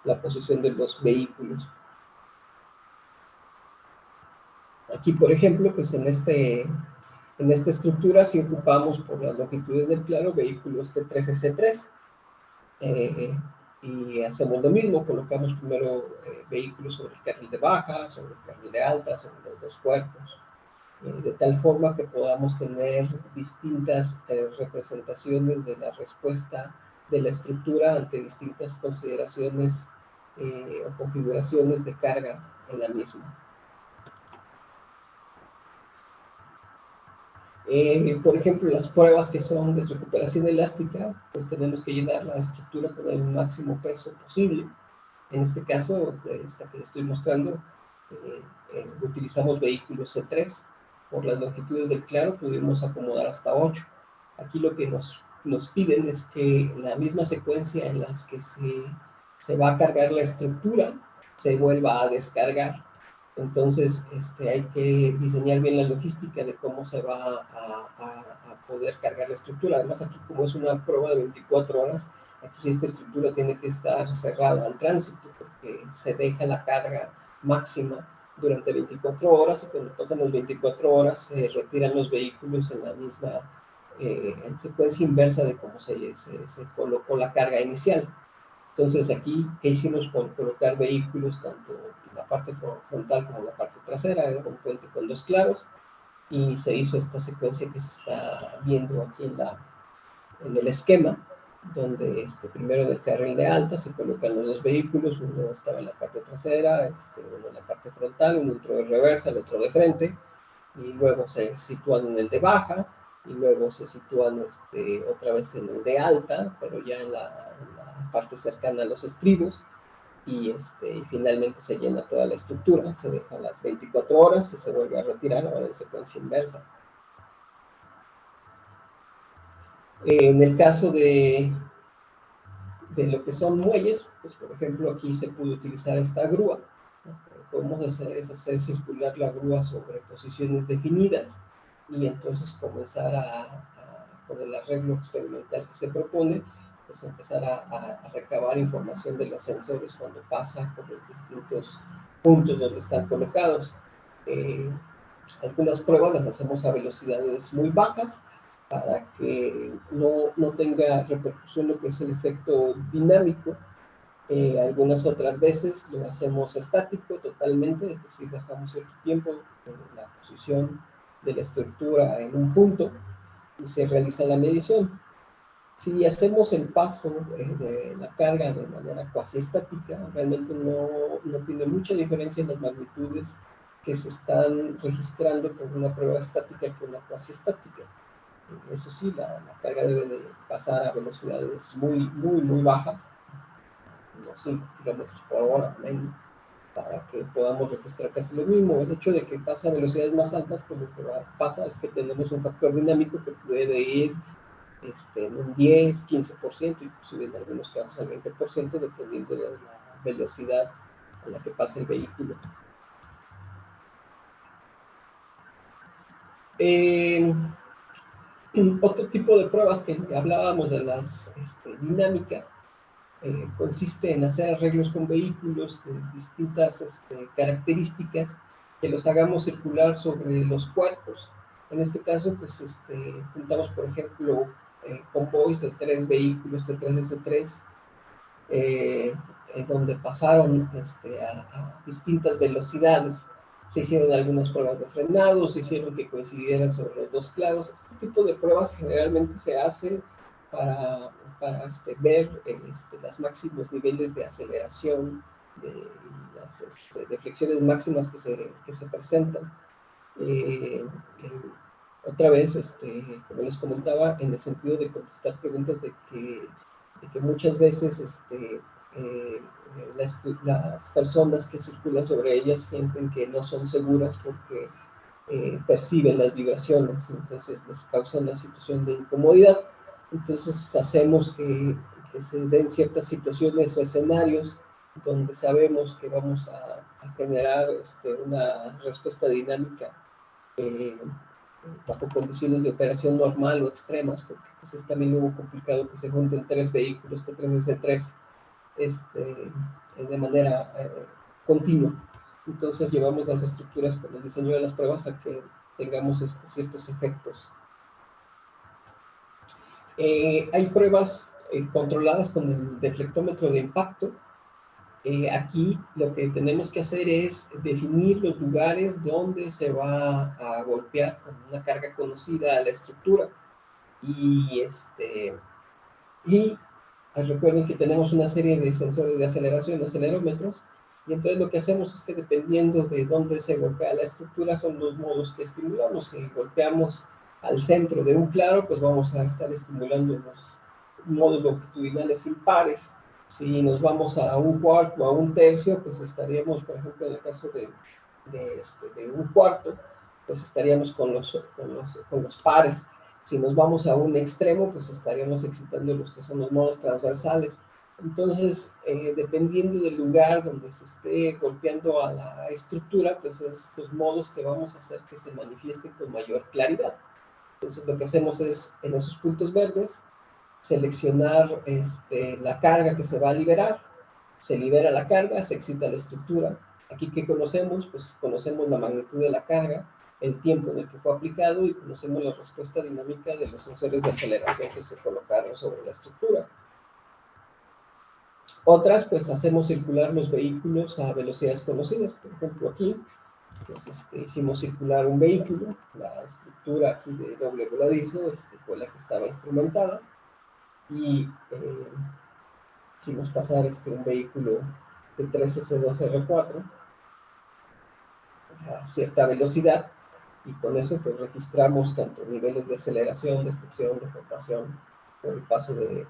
la posición de los vehículos. Aquí, por ejemplo, pues en esta estructura sí ocupamos por las longitudes del claro vehículos T3S3. Y hacemos lo mismo, colocamos primero vehículos sobre el carril de baja, sobre el carril de alta, sobre los 2 cuerpos. De tal forma que podamos tener distintas representaciones de la respuesta de la estructura ante distintas consideraciones o configuraciones de carga en la misma. Por ejemplo, las pruebas que son de recuperación elástica, pues tenemos que llenar la estructura con el máximo peso posible. En este caso, esta que les estoy mostrando, utilizamos vehículos C3. por las longitudes del claro pudimos acomodar hasta 8. Aquí lo que nos piden es que la misma secuencia en las que se va a cargar la estructura se vuelva a descargar. Entonces hay que diseñar bien la logística de cómo se va a poder cargar la estructura. Además, aquí como es una prueba de 24 horas, aquí esta estructura tiene que estar cerrada al tránsito, porque se deja la carga máxima durante 24 horas, y cuando pasan las 24 horas se retiran los vehículos en la misma en secuencia inversa de cómo se colocó la carga inicial. Entonces aquí, ¿qué hicimos con colocar vehículos tanto en la parte frontal como en la parte trasera? Era un puente con 2 claros, y se hizo esta secuencia que se está viendo aquí en el esquema, donde primero en el carril de alta se colocan los 2 vehículos, uno estaba en la parte trasera, uno en la parte frontal, uno entró de reversa, el otro de frente, y luego se sitúan en el de baja, y luego se sitúan otra vez en el de alta, pero ya en la parte cercana a los estribos, y finalmente se llena toda la estructura, se deja las 24 horas y se vuelve a retirar, ahora en secuencia inversa. En el caso de lo que son muelles, pues por ejemplo aquí se pudo utilizar esta grúa. Lo que podemos hacer es hacer circular la grúa sobre posiciones definidas, y entonces comenzar con el arreglo experimental que se propone, pues empezar a recabar información de los sensores cuando pasa por los distintos puntos donde están colocados. Algunas pruebas las hacemos a velocidades muy bajas, para que no tenga repercusión lo que es el efecto dinámico. Algunas otras veces lo hacemos estático totalmente, es decir, dejamos cierto tiempo en la posición de la estructura en un punto y se realiza la medición. Si hacemos el paso de la carga de manera cuasi estática, realmente no tiene mucha diferencia en las magnitudes que se están registrando con una prueba estática que una cuasi estática. Eso sí, la carga debe de pasar a velocidades muy bajas, unos 5 kilómetros por hora menos, para que podamos registrar casi lo mismo. El hecho de que pasa a velocidades más altas, pues lo que pasa es que tenemos un factor dinámico que puede ir en un 10, 15%, inclusive en algunos casos al 20%, dependiendo de la velocidad a la que pasa el vehículo. Otro tipo de pruebas que hablábamos de las dinámicas, consiste en hacer arreglos con vehículos de distintas características, que los hagamos circular sobre los cuerpos. En este caso, pues juntamos, por ejemplo, convoys de 3 vehículos de 3S3, donde pasaron a distintas velocidades. Se hicieron algunas pruebas de frenado, se hicieron que coincidieran sobre los 2 claros. Este tipo de pruebas generalmente se hacen para ver los máximos niveles de aceleración, las deflexiones máximas que se presentan. Otra vez, como les comentaba, en el sentido de contestar preguntas de que muchas veces las personas que circulan sobre ellas sienten que no son seguras porque perciben las vibraciones, entonces les causa una situación de incomodidad. Entonces hacemos que se den ciertas situaciones o escenarios donde sabemos que vamos a generar una respuesta dinámica bajo condiciones de operación normal o extremas, porque pues, es también luego complicado que se junten 3 vehículos T3S3 de manera continua. Entonces llevamos las estructuras con el diseño de las pruebas a que tengamos ciertos efectos. Hay pruebas controladas con el deflectómetro de impacto. Aquí lo que tenemos que hacer es definir los lugares donde se va a golpear con una carga conocida a la estructura. Y recuerden que tenemos una serie de sensores de aceleración, acelerómetros, y entonces lo que hacemos es que dependiendo de dónde se golpea la estructura son los modos que estimulamos. Si golpeamos al centro de un claro, pues vamos a estar estimulando los modos longitudinales impares. Si nos vamos a un cuarto, a un tercio, pues estaríamos, por ejemplo, en el caso de un cuarto, pues estaríamos con los pares. Si nos vamos a un extremo, pues estaríamos excitando los que son los modos transversales. Entonces, dependiendo del lugar donde se esté golpeando a la estructura, pues es los modos que vamos a hacer que se manifiesten con mayor claridad. Entonces, lo que hacemos es, en esos puntos verdes, seleccionar la carga que se va a liberar. Se libera la carga, se excita la estructura. Aquí, ¿qué conocemos? Pues conocemos la magnitud de la carga, el tiempo en el que fue aplicado y conocemos la respuesta dinámica de los sensores de aceleración que se colocaron sobre la estructura. Otras, pues hacemos circular los vehículos a velocidades conocidas. Por ejemplo, aquí, pues hicimos circular un vehículo. La estructura aquí de doble voladizo fue la que estaba instrumentada. Y hicimos pasar un vehículo de 3S2R4 a cierta velocidad. Y con eso, pues registramos tanto niveles de aceleración, de fricción, de rotación, por el paso del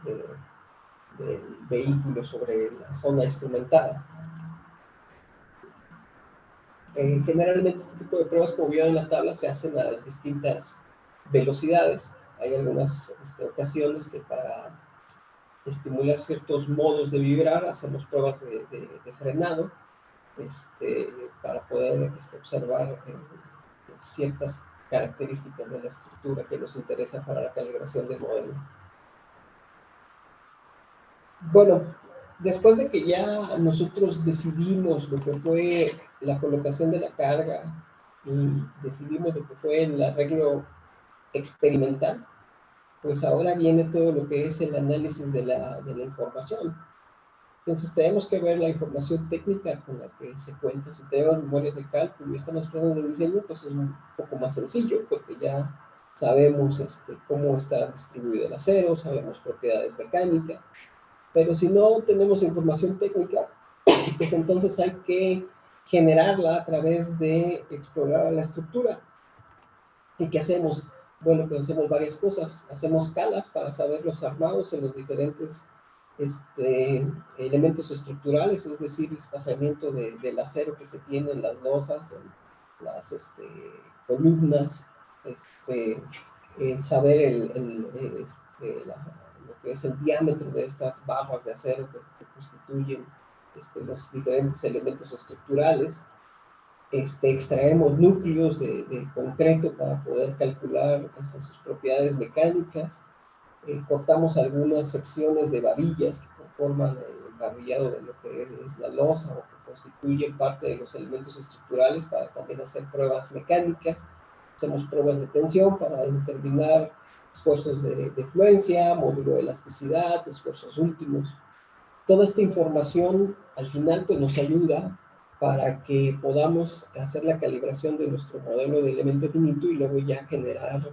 vehículo sobre la zona instrumentada. Generalmente este tipo de pruebas, como vieron en la tabla, se hacen a distintas velocidades. Hay algunas ocasiones que para estimular ciertos modos de vibrar hacemos pruebas de frenado para poder observar ciertas características de la estructura que nos interesa para la calibración del modelo. Bueno, después de que ya nosotros decidimos lo que fue la colocación de la carga y decidimos lo que fue el arreglo experimental, pues ahora viene todo lo que es el análisis de la información. Entonces tenemos que ver la información técnica con la que se cuenta. Si tenemos memorias de cálculo y estamos tratando de diseño, pues es un poco más sencillo, porque ya sabemos cómo está distribuido el acero, sabemos propiedades mecánicas. Pero si no tenemos información técnica, pues entonces hay que generarla a través de explorar la estructura. ¿Y qué hacemos? Bueno, pues hacemos varias cosas. Hacemos calas para saber los armados en los diferentes elementos estructurales, es decir, el espaciamiento del acero que se tiene en las losas, en las columnas, saber lo que es el diámetro de estas barras de acero que constituyen los diferentes elementos estructurales. Extraemos núcleos de concreto para poder calcular sus propiedades mecánicas. Cortamos algunas secciones de varillas que conforman el barrillado de lo que es la losa o que constituyen parte de los elementos estructurales para también hacer pruebas mecánicas. Hacemos pruebas de tensión para determinar esfuerzos de fluencia, módulo de elasticidad, esfuerzos últimos. Toda esta información al final pues, nos ayuda para que podamos hacer la calibración de nuestro modelo de elemento finito y luego ya generar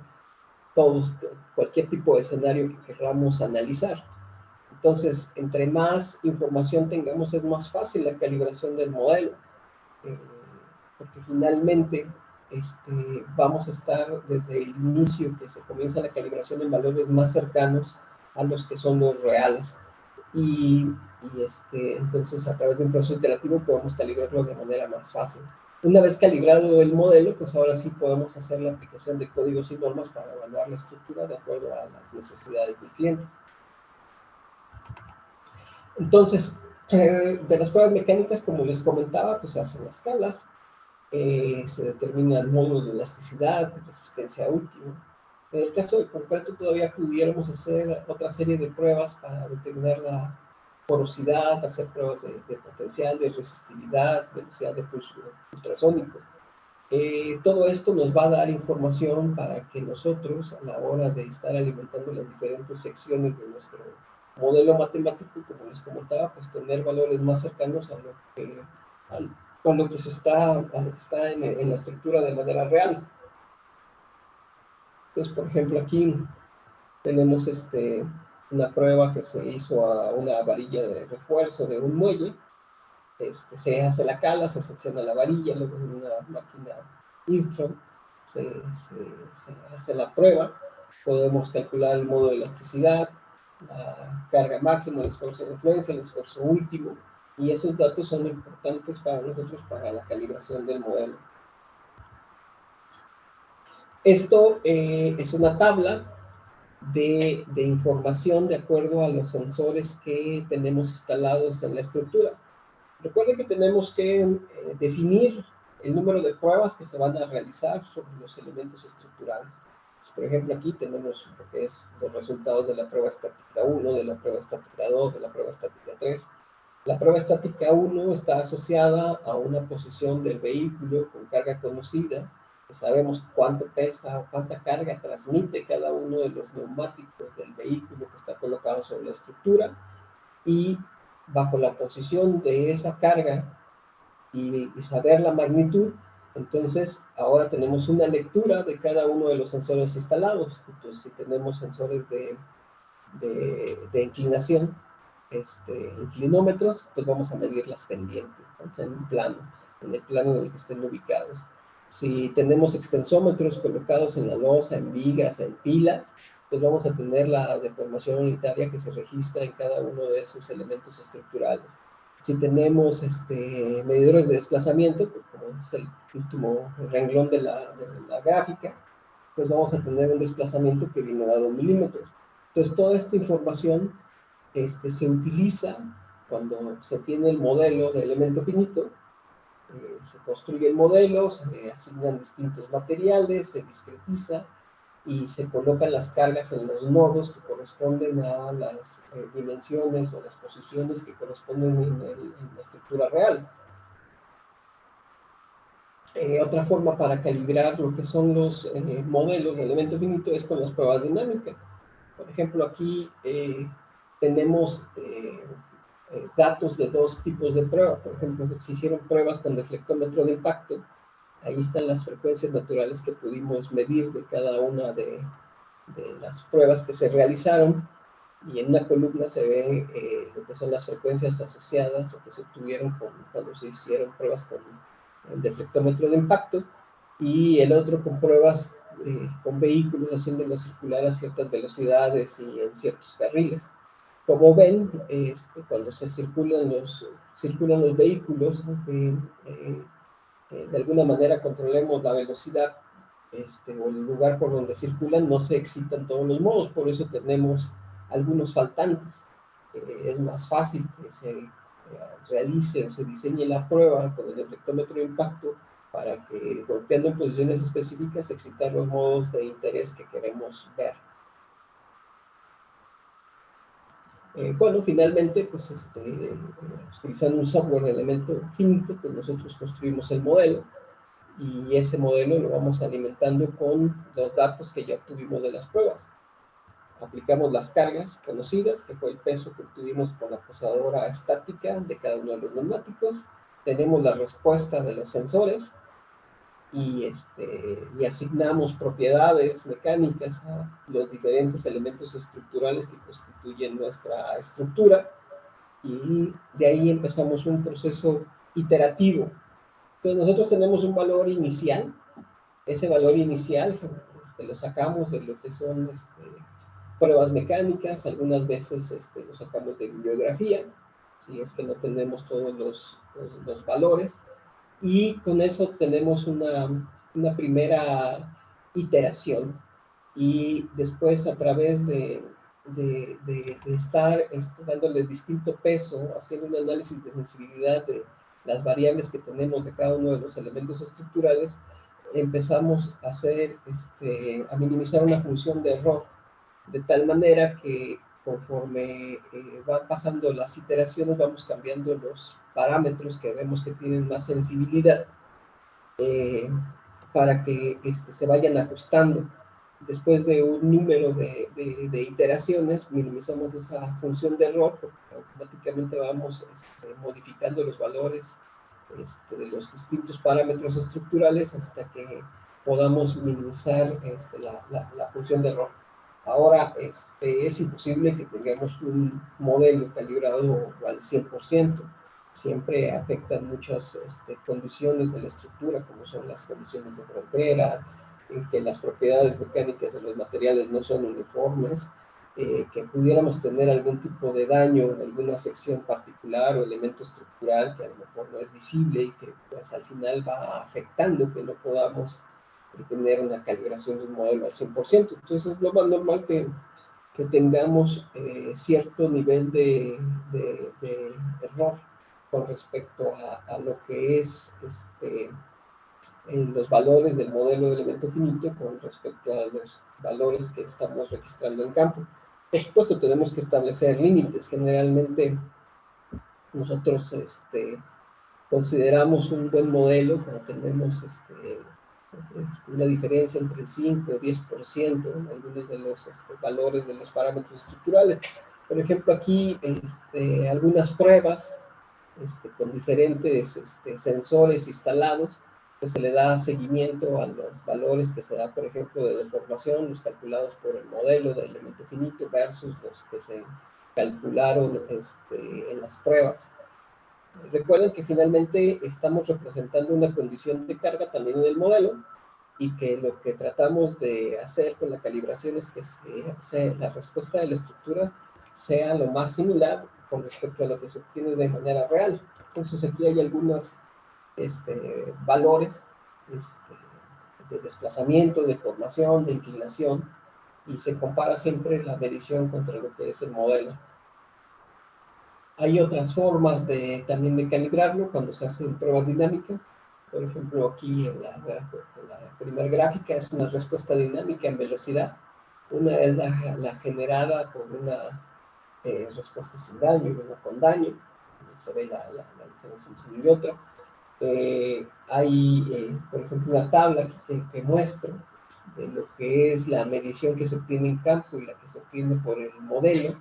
cualquier tipo de escenario que queramos analizar. Entonces, entre más información tengamos, es más fácil la calibración del modelo, porque finalmente vamos a estar desde el inicio que se comienza la calibración en valores más cercanos a los que son los reales. Y entonces a través de un proceso iterativo podemos calibrarlo de manera más fácil. Una vez calibrado el modelo, pues ahora sí podemos hacer la aplicación de códigos y normas para evaluar la estructura de acuerdo a las necesidades del cliente. Entonces, de las pruebas mecánicas, como les comentaba, pues se hacen las escalas, se determina el módulo de elasticidad, de resistencia última. En el caso de concreto, todavía pudiéramos hacer otra serie de pruebas para determinar la porosidad, hacer pruebas de potencial, de resistividad, velocidad de pulso ultrasónico. Todo esto nos va a dar información para que nosotros, a la hora de estar alimentando las diferentes secciones de nuestro modelo matemático, como les comentaba, pues tener valores más cercanos a lo que está en la estructura de manera real. Entonces, por ejemplo, aquí tenemos una prueba que se hizo a una varilla de refuerzo de un muelle. Se hace la cala, se secciona la varilla, luego en una máquina Intron se hace la prueba. Podemos calcular el modo de elasticidad, la carga máxima, el esfuerzo de influencia, el esfuerzo último, y esos datos son importantes para nosotros para la calibración del modelo. Esto es una tabla de información de acuerdo a los sensores que tenemos instalados en la estructura. Recuerden que tenemos que definir el número de pruebas que se van a realizar sobre los elementos estructurales. Por ejemplo, aquí tenemos lo que es los resultados de la prueba estática 1, de la prueba estática 2, de la prueba estática 3. La prueba estática 1 está asociada a una posición del vehículo con carga conocida. Sabemos cuánto pesa o cuánta carga transmite cada uno de los neumáticos del vehículo que está colocado sobre la estructura. Y bajo la posición de esa carga y saber la magnitud, entonces ahora tenemos una lectura de cada uno de los sensores instalados. Entonces, si tenemos sensores de inclinación, inclinómetros, pues vamos a medir las pendientes, ¿no? En el plano en el que estén ubicados. Si tenemos extensómetros colocados en la losa, en vigas, en pilas, pues vamos a tener la deformación unitaria que se registra en cada uno de esos elementos estructurales. Si tenemos medidores de desplazamiento, pues como es el último renglón de la gráfica, pues vamos a tener un desplazamiento que viene a 2 milímetros. Entonces, toda esta información se utiliza cuando se tiene el modelo de elemento finito. Se construye el modelo, se asignan distintos materiales, se discretiza y se colocan las cargas en los nodos que corresponden a las dimensiones o las posiciones que corresponden en la estructura real. Otra forma para calibrar lo que son los modelos de elemento finito es con las pruebas dinámicas. Por ejemplo, aquí tenemos datos de dos tipos de pruebas. Por ejemplo, se hicieron pruebas con deflectómetro de impacto. Ahí están las frecuencias naturales que pudimos medir de cada una de las pruebas que se realizaron. Y en una columna se ve lo que son las frecuencias asociadas o que se obtuvieron cuando se hicieron pruebas con el deflectómetro de impacto. Y el otro con pruebas con vehículos haciéndolo circular a ciertas velocidades y en ciertos carriles. Como ven, cuando se circulan los vehículos, aunque de alguna manera controlemos la velocidad o el lugar por donde circulan, no se excitan todos los modos, por eso tenemos algunos faltantes. Es más fácil que se realice o se diseñe la prueba con el deflectómetro de impacto para que, golpeando en posiciones específicas, excitar los modos de interés que queremos ver. Bueno, finalmente, pues utilizando un software de elemento finito, pues nosotros construimos el modelo y ese modelo lo vamos alimentando con los datos que ya obtuvimos de las pruebas. Aplicamos las cargas conocidas, que fue el peso que obtuvimos con la posadora estática de cada uno de los neumáticos. Tenemos la respuesta de los sensores y asignamos propiedades mecánicas a los diferentes elementos estructurales que constituyen nuestra estructura y de ahí empezamos un proceso iterativo. Entonces nosotros tenemos un valor inicial. Ese valor inicial lo sacamos de lo que son pruebas mecánicas, algunas veces lo sacamos de bibliografía, si es que no tenemos todos los valores, y con eso tenemos una primera iteración, y después a través de estar dándole distinto peso, haciendo un análisis de sensibilidad de las variables que tenemos de cada uno de los elementos estructurales, empezamos a a minimizar una función de error, de tal manera que conforme van pasando las iteraciones vamos cambiando los parámetros que vemos que tienen más sensibilidad para que se vayan ajustando. Después de un número de iteraciones, minimizamos esa función de error, porque automáticamente vamos modificando los valores de los distintos parámetros estructurales hasta que podamos minimizar la función de error. Ahora es imposible que tengamos un modelo calibrado al 100%. Siempre afectan muchas condiciones de la estructura, como son las condiciones de frontera, que las propiedades mecánicas de los materiales no son uniformes, que pudiéramos tener algún tipo de daño en alguna sección particular o elemento estructural que a lo mejor no es visible y que pues al final va afectando que no podamos tener una calibración de un modelo al 100%. Entonces es lo más normal que tengamos cierto nivel de error con respecto a lo que es los valores del modelo de elemento finito con respecto a los valores que estamos registrando en campo. Por supuesto, tenemos que establecer límites. Generalmente, nosotros consideramos un buen modelo cuando tenemos una diferencia entre 5 o 10% en algunos de los valores de los parámetros estructurales. Por ejemplo, aquí algunas pruebas con diferentes sensores instalados, pues se le da seguimiento a los valores que se da, por ejemplo, de deformación, los calculados por el modelo de elemento finito versus los que se calcularon en las pruebas. Recuerden que finalmente estamos representando una condición de carga también en el modelo y que lo que tratamos de hacer con la calibración es que la respuesta de la estructura sea lo más similar con respecto a lo que se obtiene de manera real. Entonces aquí hay algunos valores de desplazamiento, de formación, de inclinación, y se compara siempre la medición contra lo que es el modelo. Hay otras formas también de calibrarlo cuando se hacen pruebas dinámicas. Por ejemplo, aquí en la primera gráfica es una respuesta dinámica en velocidad. Una es la generada con una respuesta sin daño y una con daño. Se ve la diferencia entre uno y otro. Hay, por ejemplo, una tabla que muestra de lo que es la medición que se obtiene en campo y la que se obtiene por el modelo,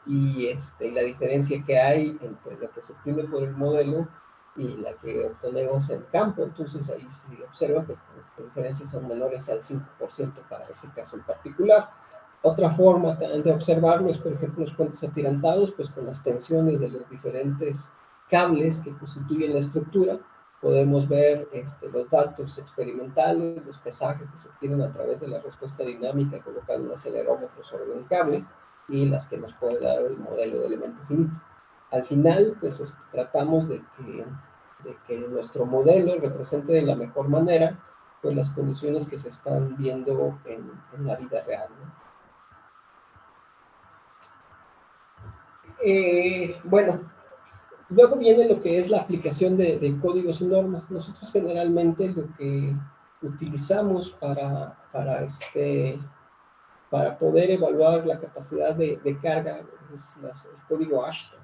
y la diferencia que hay entre lo que se obtiene por el modelo y la que obtenemos en campo. Entonces ahí se observa que las diferencias son menores al 5% para ese caso en particular. Otra forma de observarlo es, por ejemplo, los puentes atirantados, pues con las tensiones de los diferentes cables que constituyen la estructura, podemos ver los datos experimentales, los pesajes que se obtienen a través de la respuesta dinámica colocando un acelerómetro sobre un cable y las que nos puede dar el modelo de elemento finito. Al final, pues tratamos de que nuestro modelo represente de la mejor manera pues las condiciones que se están viendo en la vida real, ¿no? Bueno, luego viene lo que es la aplicación de códigos y normas. Nosotros generalmente lo que utilizamos para poder evaluar la capacidad de carga es el código Ashton.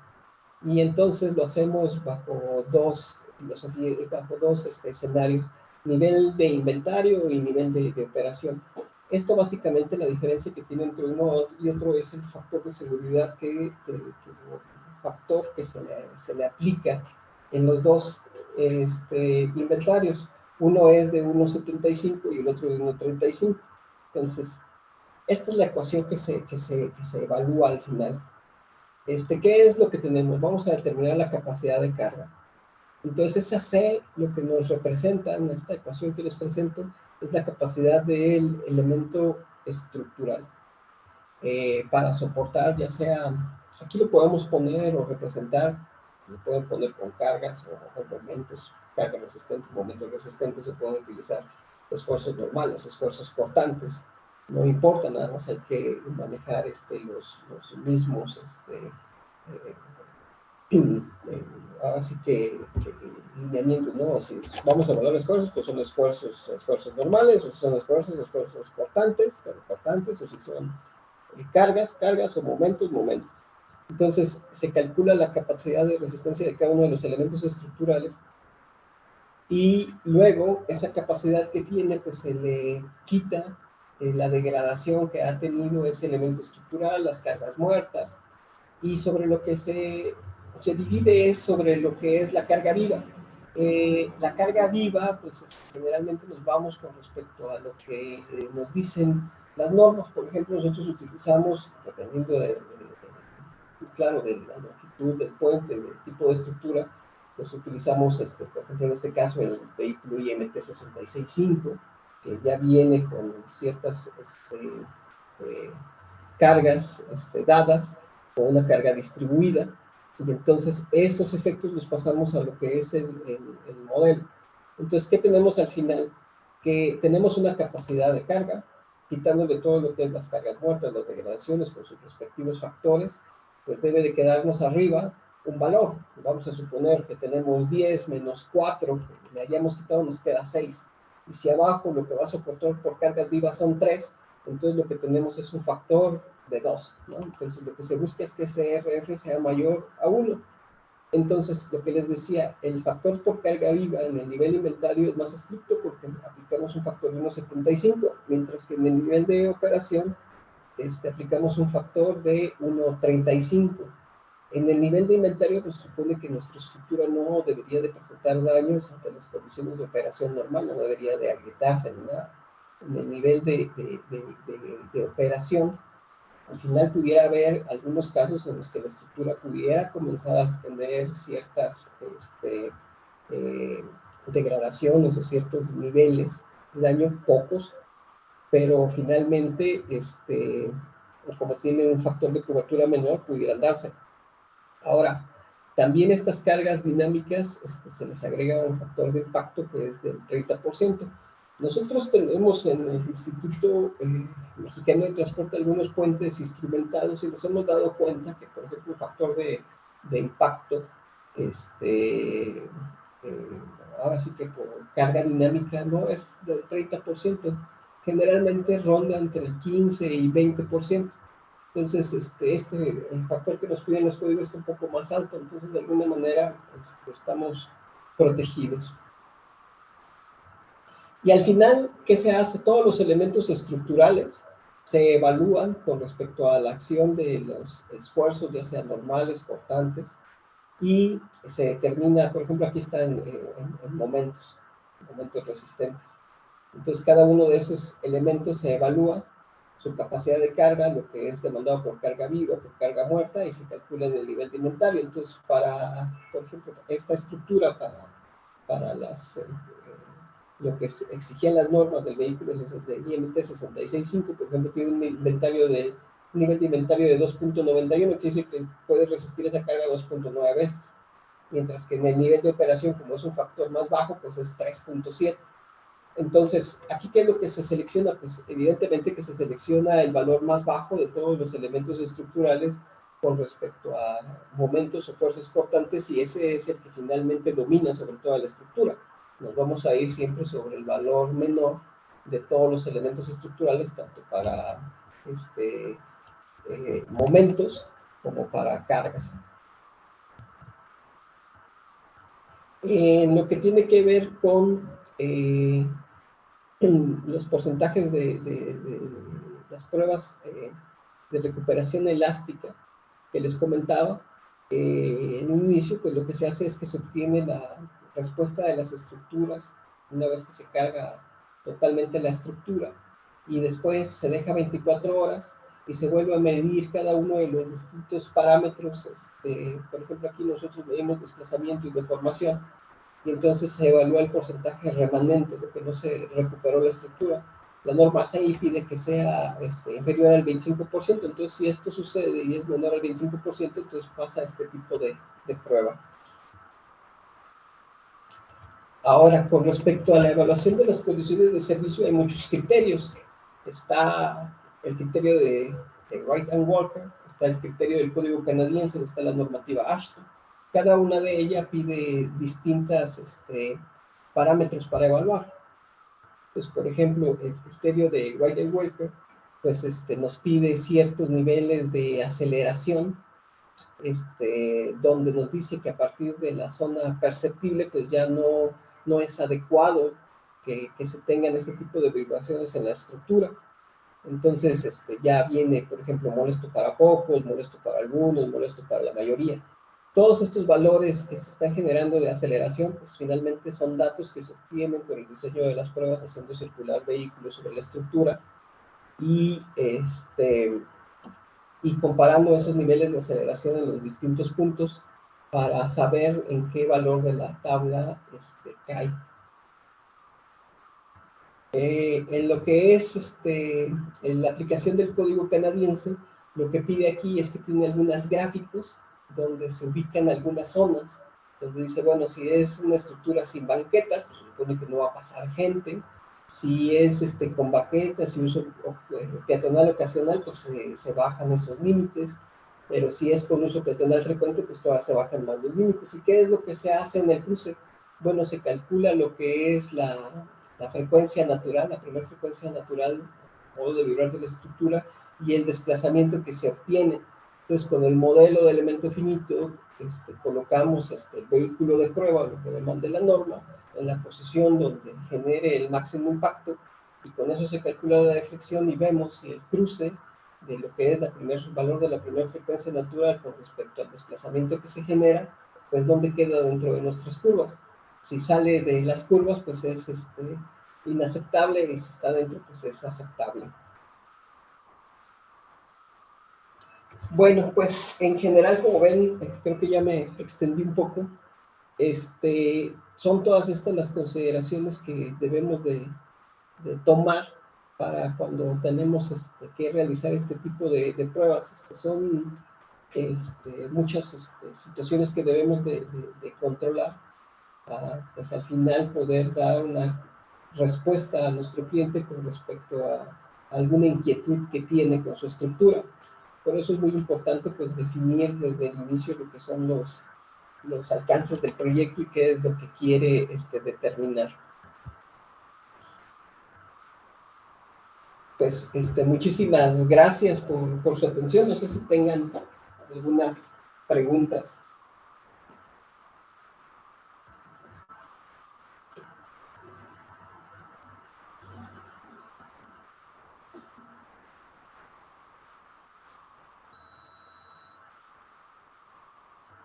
Y entonces lo hacemos bajo dos filosofías, bajo dos escenarios: nivel de inventario y nivel de operación. Esto básicamente, la diferencia que tiene entre uno y otro es el factor de seguridad el factor que se le aplica en los dos inventarios. Uno es de 1.75 y el otro de 1.35. Entonces, esta es la ecuación que se evalúa al final. ¿Qué es lo que tenemos? Vamos a determinar la capacidad de carga. Entonces, esa C, lo que nos representa en esta ecuación que les presento, es la capacidad del elemento estructural para soportar, ya sea, aquí lo podemos poner o representar, lo pueden poner con cargas o momentos, cargas resistentes, momentos resistentes, se pueden utilizar esfuerzos normales, esfuerzos cortantes. No importa, nada más hay que manejar los mismos así que lineamientos, ¿no? Si vamos a evaluar esfuerzos, pues son esfuerzos normales, o si son esfuerzos cortantes, pero cortantes, o si son cargas o momentos. Entonces, se calcula la capacidad de resistencia de cada uno de los elementos estructurales y luego esa capacidad que tiene, pues se le quita la degradación que ha tenido ese elemento estructural, las cargas muertas, y sobre lo que se divide es sobre lo que es la carga viva. La carga viva, pues generalmente nos vamos con respecto a lo que nos dicen las normas. Por ejemplo, nosotros utilizamos, dependiendo claro, de la longitud del puente, del tipo de estructura, pues utilizamos, por ejemplo, en este caso, el vehículo IMT 665, que ya viene con ciertas cargas dadas, con una carga distribuida, y entonces esos efectos los pasamos a lo que es el modelo. Entonces, ¿qué tenemos al final? que tenemos una capacidad de carga, quitándole todo lo que es las cargas muertas, las degradaciones con sus respectivos factores, pues debe de quedarnos arriba un valor. Vamos a suponer que tenemos 10 menos 4, le hayamos quitado, nos queda 6. Y si abajo lo que va a soportar por cargas vivas son 3, entonces lo que tenemos es un factor de 2, ¿no? Entonces lo que se busca es que ese RF sea mayor a 1. Entonces, lo que les decía, el factor por carga viva en el nivel inventario es más estricto porque aplicamos un factor de 1,75, mientras que en el nivel de operación aplicamos un factor de 1,35. En el nivel de inventario, pues supone que nuestra estructura no debería de presentar daños ante las condiciones de operación normal, no debería de agrietarse ni nada. En el nivel de operación, al final pudiera haber algunos casos en los que la estructura pudiera comenzar a tener ciertas degradaciones o ciertos niveles de daño, pocos, pero finalmente, como tiene un factor de cobertura menor, pudieran darse. Ahora, también estas cargas dinámicas se les agrega un factor de impacto que es del 30%. Nosotros tenemos en el Instituto Mexicano de Transporte algunos puentes instrumentados y nos hemos dado cuenta que, por ejemplo, el factor de impacto, ahora sí que por carga dinámica no es del 30%, generalmente ronda entre el 15 y 20%. Entonces, el factor que nos piden los códigos está un poco más alto, entonces de alguna manera estamos protegidos. Y al final, ¿qué se hace? Todos los elementos estructurales se evalúan con respecto a la acción de los esfuerzos, ya sean normales, cortantes, y se determina, por ejemplo, aquí están en momentos resistentes. Entonces, cada uno de esos elementos se evalúa, su capacidad de carga, lo que es demandado por carga viva, por carga muerta, y se calcula en el nivel de inventario. Entonces, por ejemplo, esta estructura para lo que exigían las normas del vehículo de IMT 665, por ejemplo, tiene un nivel de inventario de 2.91, quiere decir que puede resistir esa carga 2.9 veces, mientras que en el nivel de operación, como es un factor más bajo, pues es 3.7. Entonces, aquí, ¿qué es lo que se selecciona? Pues evidentemente que se selecciona el valor más bajo de todos los elementos estructurales con respecto a momentos o fuerzas cortantes, y ese es el que finalmente domina sobre toda la estructura. Nos vamos a ir siempre sobre el valor menor de todos los elementos estructurales, tanto para momentos como para cargas. En lo que tiene que ver con los porcentajes de las pruebas de recuperación elástica que les comentaba, en un inicio, pues lo que se hace es que se obtiene la respuesta de las estructuras una vez que se carga totalmente la estructura, y después se deja 24 horas y se vuelve a medir cada uno de los distintos parámetros. Por ejemplo, aquí nosotros medimos desplazamiento y deformación, y entonces se evalúa el porcentaje remanente, lo que no se recuperó la estructura. La norma 6 pide que sea inferior al 25%, entonces si esto sucede y es menor al 25%, entonces pasa este tipo de prueba. Ahora, con respecto a la evaluación de las condiciones de servicio, hay muchos criterios. Está el criterio de Wright and Walker, está el criterio del código canadiense, está la normativa Ashton. Cada una de ellas pide distintos parámetros para evaluar. Pues, por ejemplo, el criterio de Wright and Walker, pues nos pide ciertos niveles de aceleración, donde nos dice que a partir de la zona perceptible, pues ya no es adecuado que se tengan ese tipo de vibraciones en la estructura. Entonces, ya viene, por ejemplo, molesto para pocos, molesto para algunos, molesto para la mayoría. Todos estos valores que se están generando de aceleración, pues finalmente son datos que se obtienen por el diseño de las pruebas haciendo circular vehículos sobre la estructura, y comparando esos niveles de aceleración en los distintos puntos para saber en qué valor de la tabla cae. En lo que es en la aplicación del código canadiense, lo que pide aquí es que tiene algunos gráficos donde se ubican algunas zonas, donde dice, bueno, si es una estructura sin banquetas, pues se supone que no va a pasar gente. Si es con baqueta, si uso peatonal ocasional, pues se bajan esos límites, pero si es con uso peatonal frecuente, pues todavía se bajan más los límites. ¿Y qué es lo que se hace en el cruce? Bueno, se calcula lo que es la frecuencia natural, la primera frecuencia natural, modo de vibrar de la estructura, y el desplazamiento que se obtiene. Entonces, con el modelo de elemento finito, colocamos el vehículo de prueba, lo que demanda la norma, en la posición donde genere el máximo impacto, y con eso se calcula la deflexión y vemos si el cruce de lo que es el valor de la primera frecuencia natural con respecto al desplazamiento que se genera, pues dónde queda dentro de nuestras curvas. Si sale de las curvas, pues es inaceptable, y si está dentro, pues es aceptable. Bueno, pues en general, como ven, creo que ya me extendí un poco. Son todas estas las consideraciones que debemos de tomar para cuando tenemos que realizar este tipo de pruebas. Son muchas situaciones que debemos de controlar para, pues, al final poder dar una respuesta a nuestro cliente con respecto a alguna inquietud que tiene con su estructura. Por eso es muy importante, pues, definir desde el inicio lo que son los alcances del proyecto y qué es lo que quiere determinar. Pues muchísimas gracias por su atención. No sé si tengan algunas preguntas.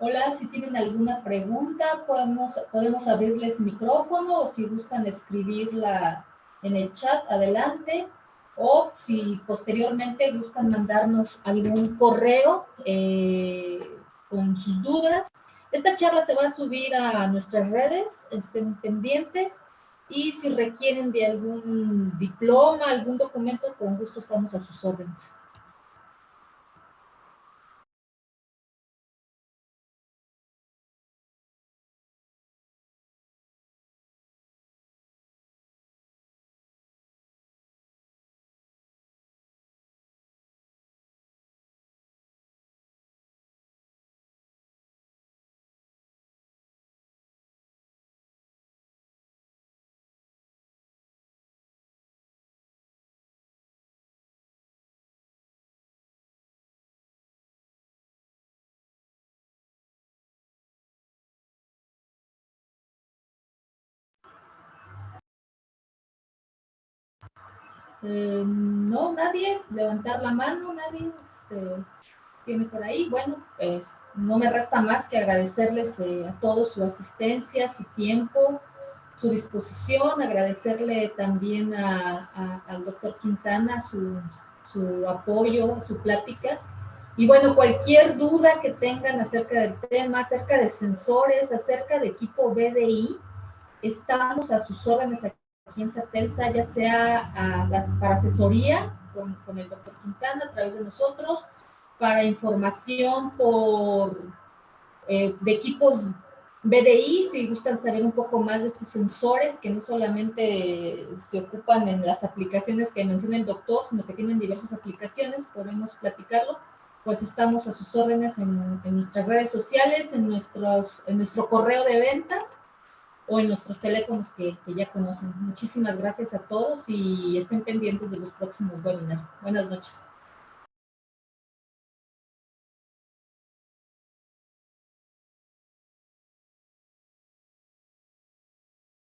Hola, si tienen alguna pregunta, podemos abrirles micrófono, o si gustan escribirla en el chat, adelante. O si posteriormente gustan mandarnos algún correo con sus dudas. Esta charla se va a subir a nuestras redes, estén pendientes. Y si requieren de algún diploma, algún documento, con gusto estamos a sus órdenes. No, nadie, levantar la mano, nadie tiene por ahí. Bueno, pues no me resta más que agradecerles a todos su asistencia, su tiempo, su disposición, agradecerle también al doctor Quintana su apoyo, su plática. Y bueno, cualquier duda que tengan acerca del tema, acerca de sensores, acerca de equipo BDI, estamos a sus órdenes aquí en Satelsa, ya sea para asesoría con el doctor Quintana a través de nosotros, para información de equipos BDI, si gustan saber un poco más de estos sensores, que no solamente se ocupan en las aplicaciones que menciona el doctor, sino que tienen diversas aplicaciones, podemos platicarlo. Pues estamos a sus órdenes en nuestras redes sociales, en nuestro correo de ventas, o en nuestros teléfonos que ya conocen. Muchísimas gracias a todos y estén pendientes de los próximos webinars. Buenas noches.